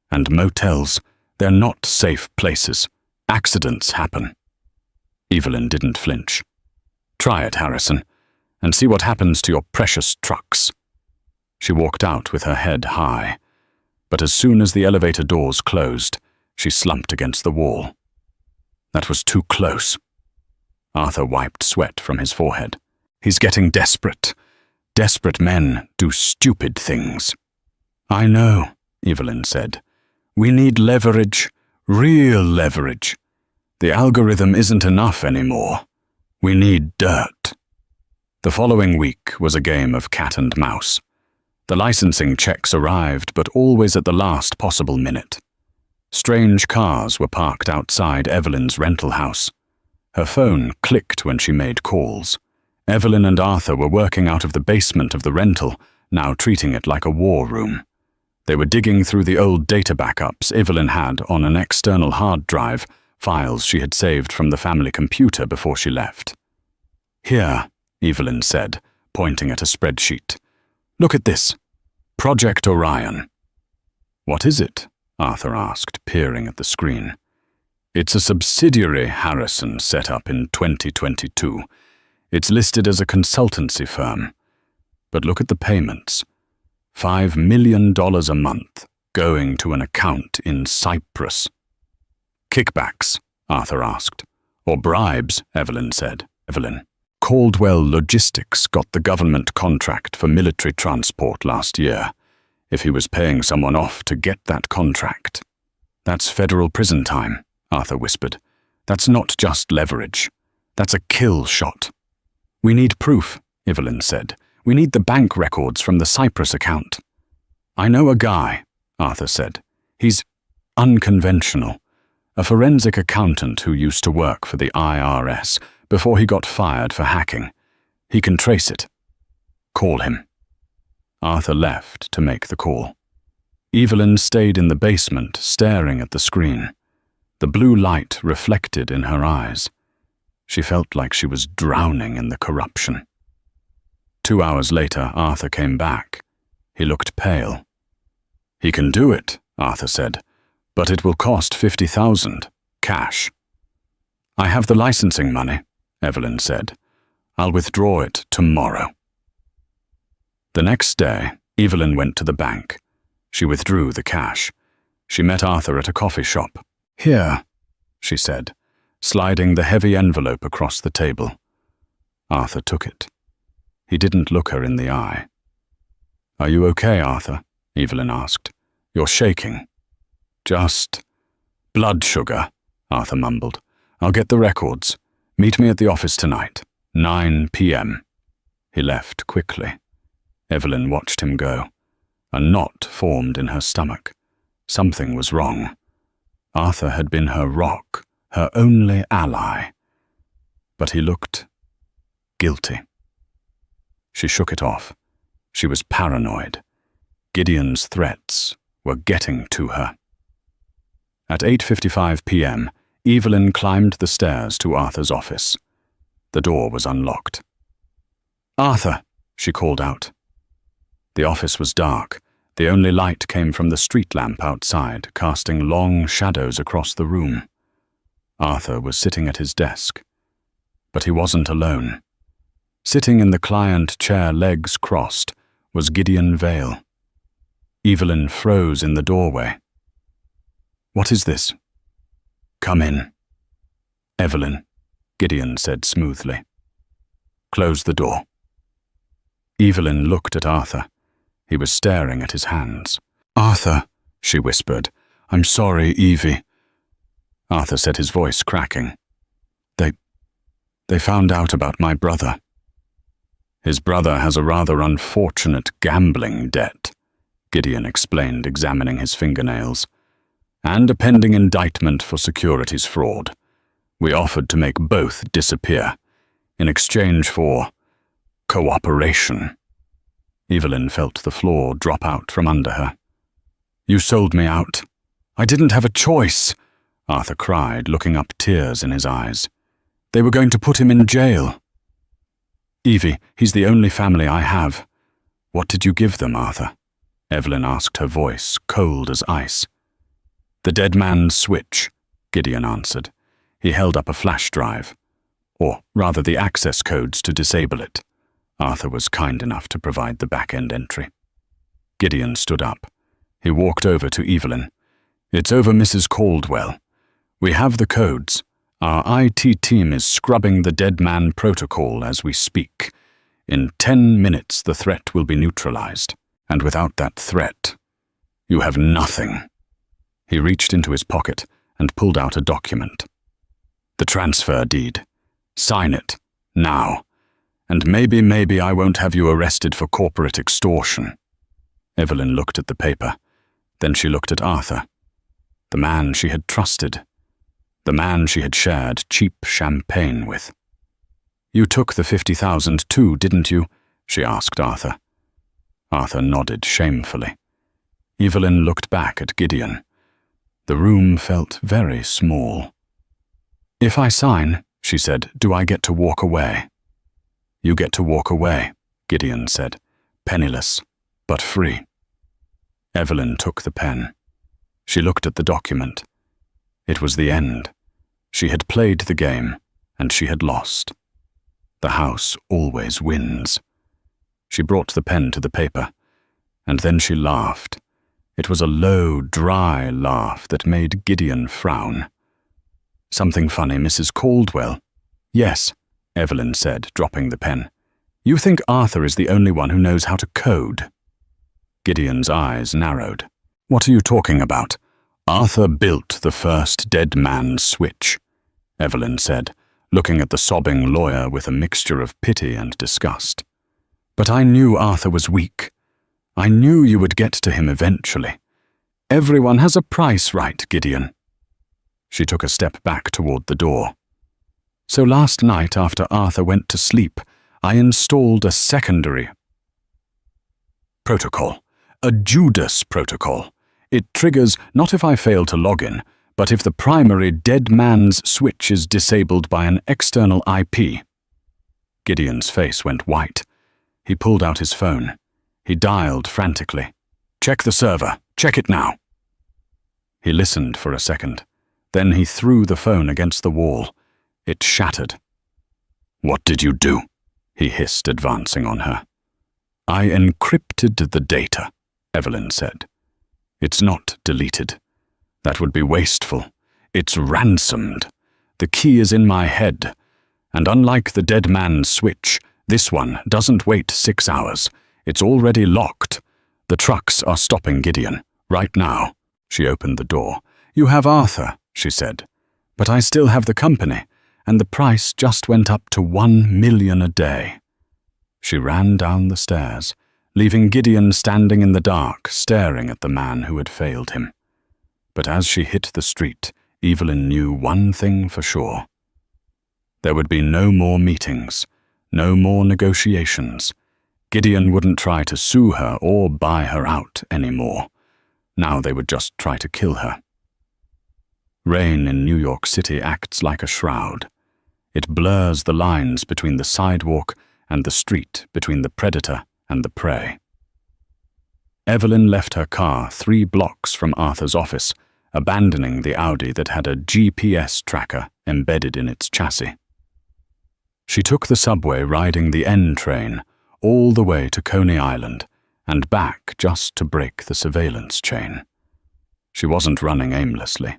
And motels, they're not safe places. Accidents happen." Evelyn didn't flinch. "Try it, Harrison, and see what happens to your precious trucks." She walked out with her head high, but as soon as the elevator doors closed, she slumped against the wall. "That was too close." Arthur wiped sweat from his forehead. "He's getting desperate. Desperate men do stupid things." "I know," Evelyn said. "We need leverage, real leverage. The algorithm isn't enough anymore. We need dirt." The following week was a game of cat and mouse. The licensing checks arrived, but always at the last possible minute. Strange cars were parked outside Evelyn's rental house. Her phone clicked when she made calls. Evelyn and Arthur were working out of the basement of the rental, now treating it like a war room. They were digging through the old data backups Evelyn had on an external hard drive, files she had saved from the family computer before she left. "Here," Evelyn said, pointing at a spreadsheet. "Look at this. Project Orion." "What is it?" Arthur asked, peering at the screen. "It's a subsidiary Harrison set up in 2022. It's listed as a consultancy firm. But look at the payments. $5 million a month going to an account in Cyprus." "Kickbacks?" Arthur asked. "Or bribes," Evelyn said. "Caldwell Logistics got the government contract for military transport last year. If he was paying someone off to get that contract." "That's federal prison time," Arthur whispered. "That's not just leverage. That's a kill shot." "We need proof," Evelyn said. "We need the bank records from the Cyprus account." "I know a guy," Arthur said. "He's unconventional. A forensic accountant who used to work for the IRS before he got fired for hacking. He can trace it. Call him." Arthur left to make the call. Evelyn stayed in the basement, staring at the screen. The blue light reflected in her eyes. She felt like she was drowning in the corruption. 2 hours later, Arthur came back. He looked pale. "He can do it," Arthur said, "but it will cost $50,000, cash." I have the licensing money, Evelyn said. I'll withdraw it tomorrow. The next day, Evelyn went to the bank. She withdrew the cash. She met Arthur at a coffee shop. Here, she said, sliding the heavy envelope across the table. Arthur took it. He didn't look her in the eye. Are you okay, Arthur? Evelyn asked. You're shaking. Just blood sugar, Arthur mumbled. I'll get the records. Meet me at the office tonight, 9 p.m. He left quickly. Evelyn watched him go. A knot formed in her stomach. Something was wrong. Arthur had been her rock, her only ally. But he looked guilty. She shook it off. She was paranoid. Gideon's threats were getting to her. At 8:55 p.m., Evelyn climbed the stairs to Arthur's office. The door was unlocked. Arthur, she called out. The office was dark. The only light came from the street lamp outside, casting long shadows across the room. Arthur was sitting at his desk. But he wasn't alone. Sitting in the client chair, legs crossed, was Gideon Vale. Evelyn froze in the doorway. What is this? Come in. Evelyn, Gideon said smoothly. Close the door. Evelyn looked at Arthur. He was staring at his hands. Arthur, she whispered. I'm sorry, Evie. Arthur said, his voice cracking. They found out about my brother. His brother has a rather unfortunate gambling debt, Gideon explained, examining his fingernails, and a pending indictment for securities fraud. We offered to make both disappear, in exchange for cooperation. Evelyn felt the floor drop out from under her. You sold me out. I didn't have a choice, Arthur cried, looking up, tears in his eyes. They were going to put him in jail. Evie, he's the only family I have. What did you give them, Arthur? Evelyn asked, her voice cold as ice. The dead man's switch, Gideon answered. He held up a flash drive, or rather the access codes to disable it. Arthur was kind enough to provide the back-end entry. Gideon stood up. He walked over to Evelyn. It's over, Mrs. Caldwell. We have the codes. Our IT team is scrubbing the dead man protocol as we speak. In 10 minutes, the threat will be neutralized. And without that threat, you have nothing. He reached into his pocket and pulled out a document. The transfer deed. Sign it, now. And maybe I won't have you arrested for corporate extortion. Evelyn looked at the paper. Then she looked at Arthur. The man she had trusted. The man she had shared cheap champagne with. You took the 50,000 too, didn't you? She asked Arthur. Arthur nodded shamefully. Evelyn looked back at Gideon. The room felt very small. If I sign, she said, do I get to walk away? You get to walk away, Gideon said, penniless, but free. Evelyn took the pen. She looked at the document. It was the end. She had played the game, and she had lost. The house always wins. She brought the pen to the paper, and then she laughed. It was a low, dry laugh that made Gideon frown. Something funny, Mrs. Caldwell? Yes, Evelyn said, dropping the pen. You think Arthur is the only one who knows how to code? Gideon's eyes narrowed. What are you talking about? Arthur built the first dead man's switch, Evelyn said, looking at the sobbing lawyer with a mixture of pity and disgust. But I knew Arthur was weak. I knew you would get to him eventually. Everyone has a price, right, Gideon? She took a step back toward the door. So last night, after Arthur went to sleep, I installed a secondary protocol, a Judas protocol. It triggers not if I fail to log in, but if the primary dead man's switch is disabled by an external IP. Gideon's face went white. He pulled out his phone. He dialed frantically. Check the server. Check it now. He listened for a second. Then he threw the phone against the wall. It shattered. "What did you do?" he hissed, advancing on her. "I encrypted the data," Evelyn said. "It's not deleted. That would be wasteful. It's ransomed. The key is in my head, and unlike the dead man's switch, this one doesn't wait 6 hours. It's already locked. The trucks are stopping Gideon, right now." She opened the door. "You have Arthur," she said, "but I still have the company, and the price just went up to $1 million a day." She ran down the stairs, leaving Gideon standing in the dark, staring at the man who had failed him. But as she hit the street, Evelyn knew one thing for sure. There would be no more meetings, no more negotiations. Gideon wouldn't try to sue her or buy her out anymore. Now they would just try to kill her. Rain in New York City acts like a shroud. It blurs the lines between the sidewalk and the street, between the predator and the prey. Evelyn left her car 3 blocks from Arthur's office, abandoning the Audi that had a GPS tracker embedded in its chassis. She took the subway riding the N train all the way to Coney Island and back just to break the surveillance chain. She wasn't running aimlessly.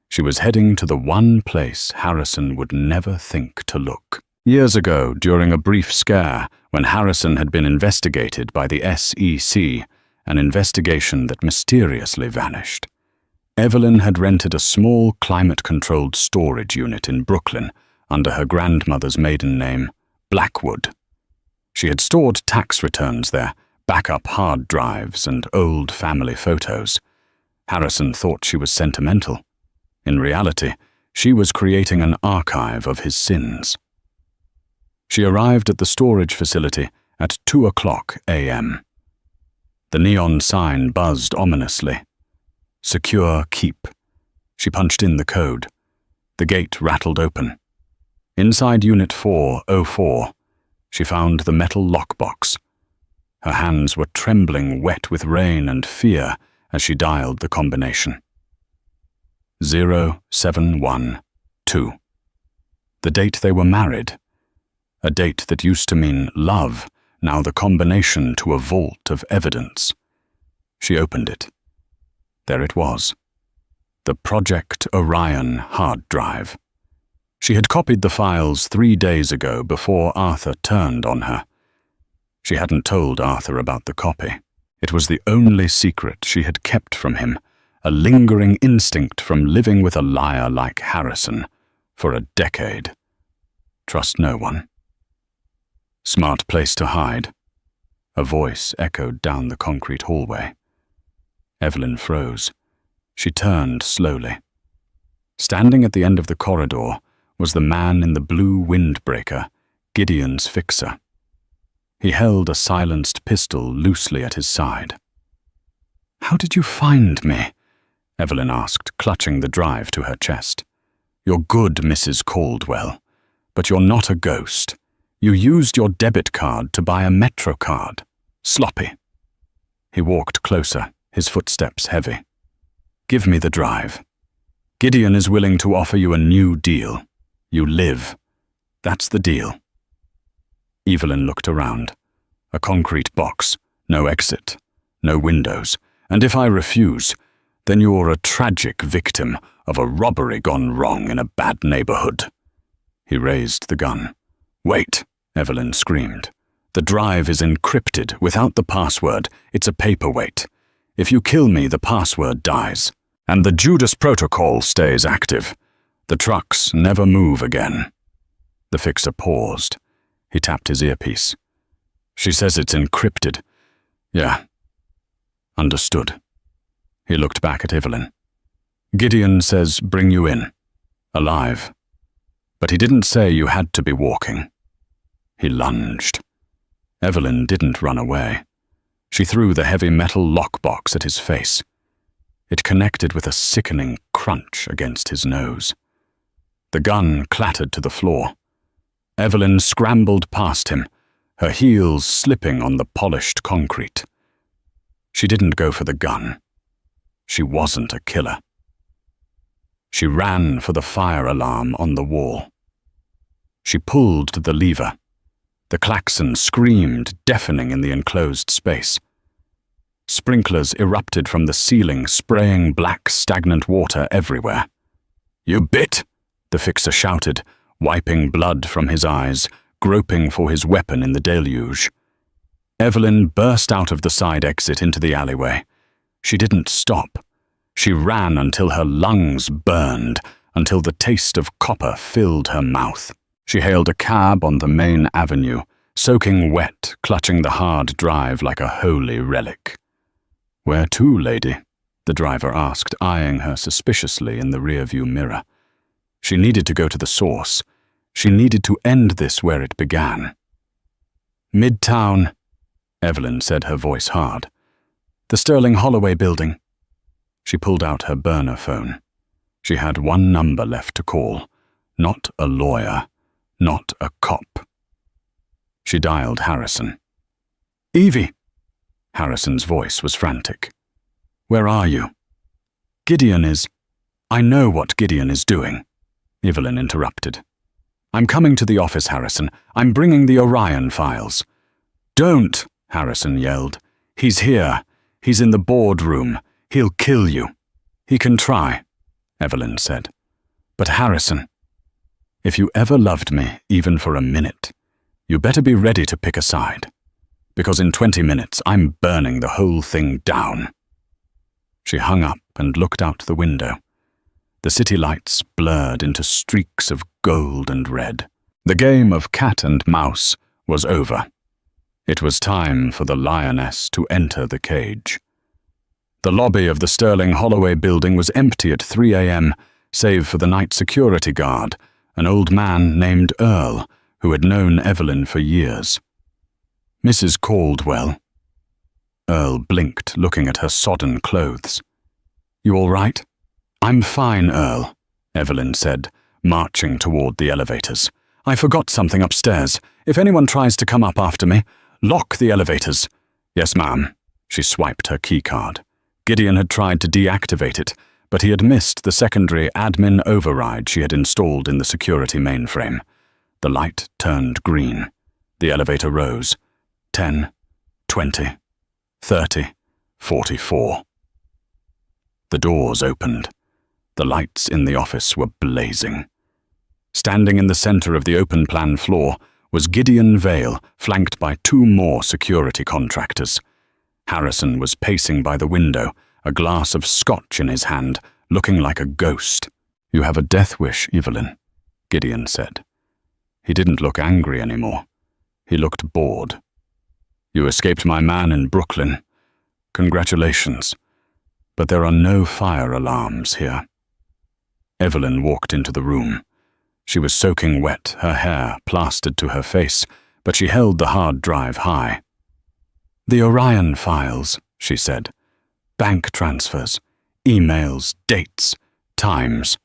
She was heading to the one place Harrison would never think to look. Years ago, during a brief scare, when Harrison had been investigated by the SEC, an investigation that mysteriously vanished, Evelyn had rented a small climate-controlled storage unit in Brooklyn under her grandmother's maiden name, Blackwood. She had stored tax returns there, backup hard drives, and old family photos. Harrison thought she was sentimental. In reality, she was creating an archive of his sins. She arrived at the storage facility at 2:00 a.m. The neon sign buzzed ominously. "Secure keep." She punched in the code. The gate rattled open. Inside Unit 404, she found the metal lockbox. Her hands were trembling, wet with rain and fear, as she dialed the combination. 0712. The date they were married. A date that used to mean love, now the combination to a vault of evidence. She opened it. There it was. The Project Orion hard drive. She had copied the files 3 days ago before Arthur turned on her. She hadn't told Arthur about the copy. It was the only secret she had kept from him, a lingering instinct from living with a liar like Harrison for a decade. Trust no one. Smart place to hide. A voice echoed down the concrete hallway. Evelyn froze. She turned slowly. Standing at the end of the corridor was the man in the blue windbreaker, Gideon's fixer. He held a silenced pistol loosely at his side. "How did you find me?" Evelyn asked, clutching the drive to her chest. "You're good, Mrs. Caldwell, but you're not a ghost. You used your debit card to buy a Metro card. Sloppy." He walked closer, his footsteps heavy. "Give me the drive. Gideon is willing to offer you a new deal. You live. That's the deal." Evelyn looked around. A concrete box, no exit, no windows. "And if I refuse, then you're a tragic victim of a robbery gone wrong in a bad neighborhood." He raised the gun. "Wait," Evelyn screamed. "The drive is encrypted without the password. It's a paperweight. If you kill me, the password dies. And the Judas protocol stays active. The trucks never move again." The fixer paused. He tapped his earpiece. "She says it's encrypted." "Yeah." "Understood." He looked back at Evelyn. "Gideon says bring you in. Alive. But he didn't say you had to be walking." He lunged. Evelyn didn't run away. She threw the heavy metal lockbox at his face. It connected with a sickening crunch against his nose. The gun clattered to the floor. Evelyn scrambled past him, her heels slipping on the polished concrete. She didn't go for the gun. She wasn't a killer. She ran for the fire alarm on the wall. She pulled the lever. The klaxon screamed, deafening in the enclosed space. Sprinklers erupted from the ceiling, spraying black, stagnant water everywhere. "You bit!" the fixer shouted, wiping blood from his eyes, groping for his weapon in the deluge. Evelyn burst out of the side exit into the alleyway. She didn't stop. She ran until her lungs burned, until the taste of copper filled her mouth. She hailed a cab on the main avenue, soaking wet, clutching the hard drive like a holy relic. "Where to, lady?" the driver asked, eyeing her suspiciously in the rearview mirror. She needed to go to the source. She needed to end this where it began. "Midtown," Evelyn said, her voice hard. "The Sterling Holloway building." She pulled out her burner phone. She had one number left to call. Not a lawyer. Not a cop. She dialed Harrison. "Evie!" Harrison's voice was frantic. "Where are you?" "Gideon is—" "I know what Gideon is doing," Evelyn interrupted. "I'm coming to the office, Harrison. I'm bringing the Orion files." "Don't!" Harrison yelled. "He's here. He's in the boardroom. He'll kill you." "He can try," Evelyn said. "But Harrison, if you ever loved me, even for a minute, you better be ready to pick a side. Because in 20 minutes, I'm burning the whole thing down." She hung up and looked out the window. The city lights blurred into streaks of gold and red. The game of cat and mouse was over. It was time for the lioness to enter the cage. The lobby of the Sterling Holloway building was empty at 3 a.m., save for the night security guard, an old man named Earl, who had known Evelyn for years. "Mrs. Caldwell." Earl blinked, looking at her sodden clothes. "You all right?" "I'm fine, Earl," Evelyn said, marching toward the elevators. "I forgot something upstairs. If anyone tries to come up after me, lock the elevators." "Yes, ma'am." She swiped her keycard. Gideon had tried to deactivate it, but he had missed the secondary admin override she had installed in the security mainframe. The light turned green. The elevator rose. 10, 20, 30, 44. The doors opened. The lights in the office were blazing. Standing in the center of the open-plan floor was Gideon Vale, flanked by 2 more security contractors. Harrison was pacing by the window, a glass of scotch in his hand, looking like a ghost. "You have a death wish, Evelyn," Gideon said. He didn't look angry anymore. He looked bored. "You escaped my man in Brooklyn. Congratulations. But there are no fire alarms here." Evelyn walked into the room. She was soaking wet, her hair plastered to her face, but she held the hard drive high. "The Orion files," she said. "Bank transfers, emails, dates, times.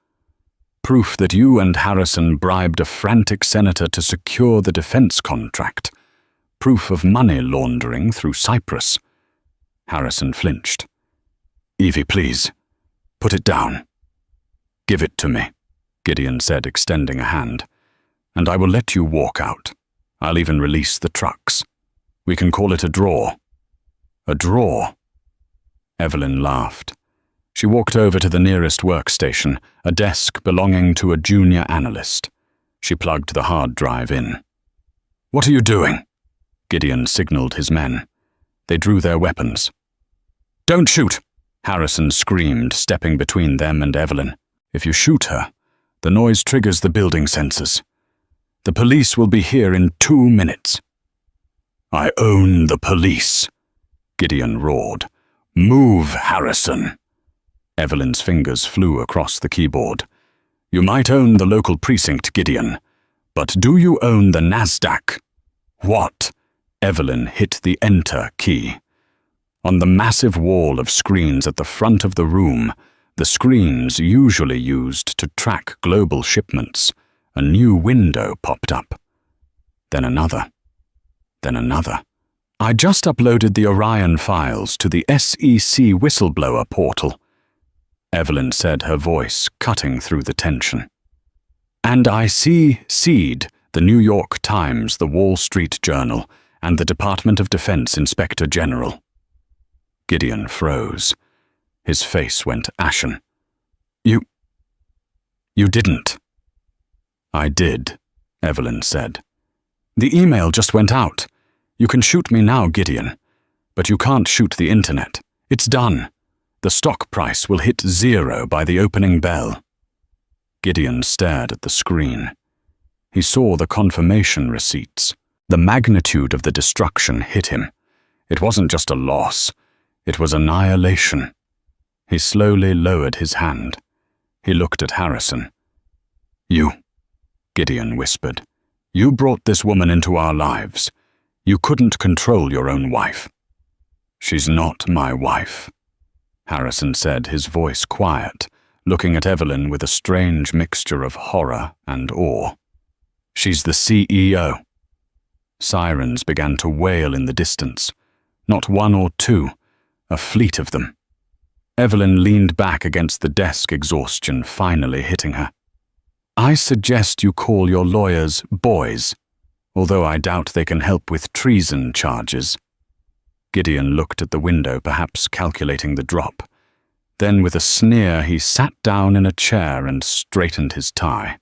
Proof that you and Harrison bribed a frantic senator to secure the defense contract. Proof of money laundering through Cyprus." Harrison flinched. "Evie, please, put it down." "Give it to me," Gideon said, extending a hand. "And I will let you walk out. I'll even release the trucks. We can call it a draw." "A draw?" Evelyn laughed. She walked over to the nearest workstation, a desk belonging to a junior analyst. She plugged the hard drive in. "What are you doing?" Gideon signaled his men. They drew their weapons. "Don't shoot!" Harrison screamed, stepping between them and Evelyn. "If you shoot her, the noise triggers the building sensors. The police will be here in 2 minutes." "I own the police," Gideon roared. "Move, Harrison." Evelyn's fingers flew across the keyboard. "You might own the local precinct, Gideon, but do you own the NASDAQ?" "What?" Evelyn hit the Enter key. On the massive wall of screens at the front of the room, the screens usually used to track global shipments, a new window popped up. Then another. Then another. "I just uploaded the Orion files to the SEC whistleblower portal," Evelyn said, her voice cutting through the tension. "And I see Seed, The New York Times, the Wall Street Journal, and the Department of Defense Inspector General. Gideon froze. His face went ashen. You didn't. I did, Evelyn said. The email just went out. You can shoot me now, Gideon, but you can't shoot the internet. It's done. The stock price will hit 0 by the opening bell. Gideon stared at the screen. He saw the confirmation receipts. The magnitude of the destruction hit him. It wasn't just a loss. It was annihilation. He slowly lowered his hand. He looked at Harrison. You, Gideon whispered. You brought this woman into our lives. You couldn't control your own wife. She's not my wife, Harrison said, his voice quiet, looking at Evelyn with a strange mixture of horror and awe. She's the CEO. Sirens began to wail in the distance. Not one or two, a fleet of them. Evelyn leaned back against the desk, exhaustion finally hitting her. I suggest you call your lawyers boys, although I doubt they can help with treason charges. Gideon looked at the window, perhaps calculating the drop. Then with a sneer he sat down in a chair and straightened his tie.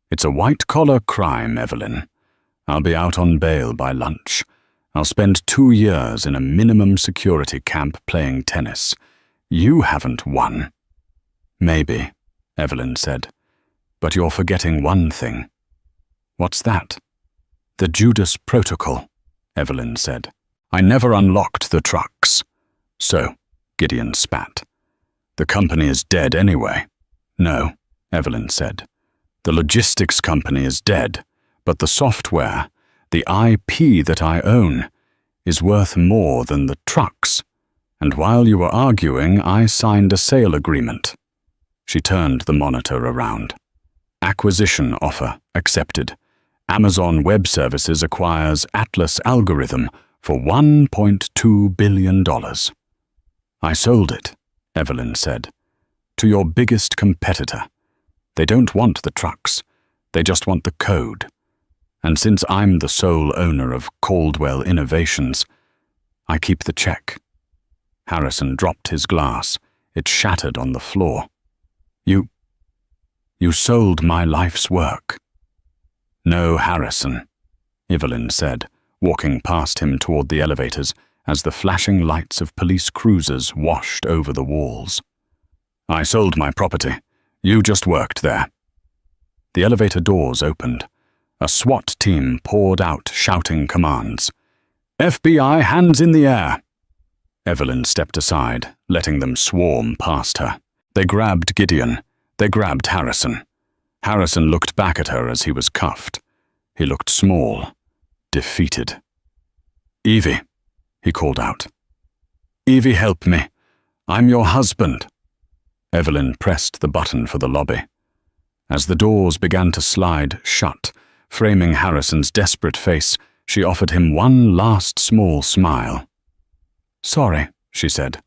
It's a white-collar crime, Evelyn. I'll be out on bail by lunch. I'll spend 2 years in a minimum security camp playing tennis. You haven't won. Maybe, Evelyn said, but you're forgetting one thing. What's that? The Judas Protocol, Evelyn said. I never unlocked the trucks. So, Gideon spat. The company is dead anyway. No, Evelyn said. The logistics company is dead, but the software, the IP that I own, is worth more than the trucks. And while you were arguing, I signed a sale agreement. She turned the monitor around. Acquisition offer accepted. Amazon Web Services acquires Atlas Algorithm for $1.2 billion. I sold it, Evelyn said, to your biggest competitor. They don't want the trucks. They just want the code. And since I'm the sole owner of Caldwell Innovations, I keep the check. Harrison dropped his glass. It shattered on the floor. You sold my life's work. No, Harrison, Evelyn said, walking past him toward the elevators as the flashing lights of police cruisers washed over the walls. I sold my property. You just worked there. The elevator doors opened. A SWAT team poured out, shouting commands. FBI, hands in the air! Evelyn stepped aside, letting them swarm past her. They grabbed Gideon. They grabbed Harrison. Harrison looked back at her as he was cuffed. He looked small, defeated. Evie, he called out. Evie, help me. I'm your husband. Evelyn pressed the button for the lobby. As the doors began to slide shut, framing Harrison's desperate face, she offered him one last small smile. Sorry, she said.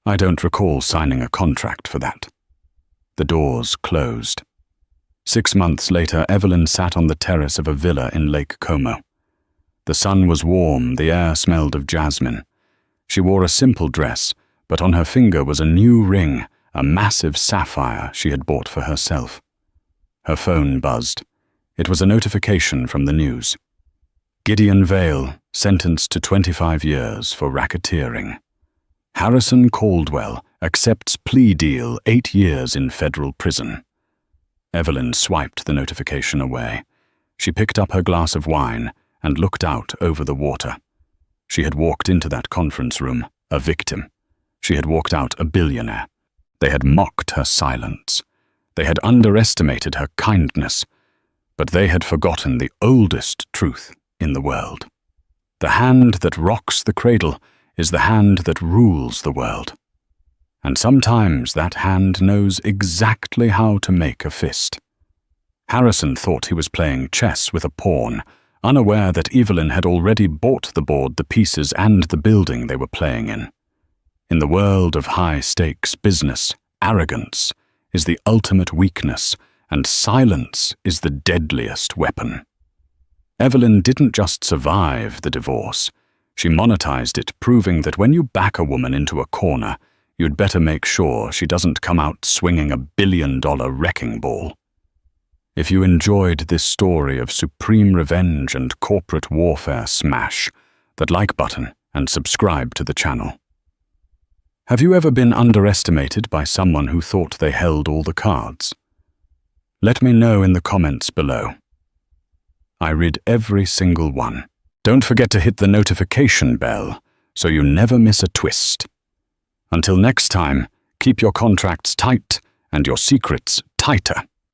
I don't recall signing a contract for that. The doors closed. 6 months later, Evelyn sat on the terrace of a villa in Lake Como. The sun was warm, the air smelled of jasmine. She wore a simple dress, but on her finger was a new ring, a massive sapphire she had bought for herself. Her phone buzzed. It was a notification from the news. Gideon Vale, sentenced to 25 years for racketeering. Harrison Caldwell accepts plea deal, 8 years in federal prison. Evelyn swiped the notification away. She picked up her glass of wine and looked out over the water. She had walked into that conference room, a victim. She had walked out a billionaire. They had mocked her silence. They had underestimated her kindness. But they had forgotten the oldest truth in the world. The hand that rocks the cradle is the hand that rules the world. And sometimes that hand knows exactly how to make a fist. Harrison thought he was playing chess with a pawn, unaware that Evelyn had already bought the board, the pieces, and the building they were playing in. In the world of high-stakes business, arrogance is the ultimate weakness, and silence is the deadliest weapon. Evelyn didn't just survive the divorce. She monetized it, proving that when you back a woman into a corner, you'd better make sure she doesn't come out swinging $1 billion wrecking ball. If you enjoyed this story of supreme revenge and corporate warfare, smash that like button and subscribe to the channel. Have you ever been underestimated by someone who thought they held all the cards? Let me know in the comments below. I read every single one. Don't forget to hit the notification bell so you never miss a twist. Until next time, keep your contracts tight and your secrets tighter.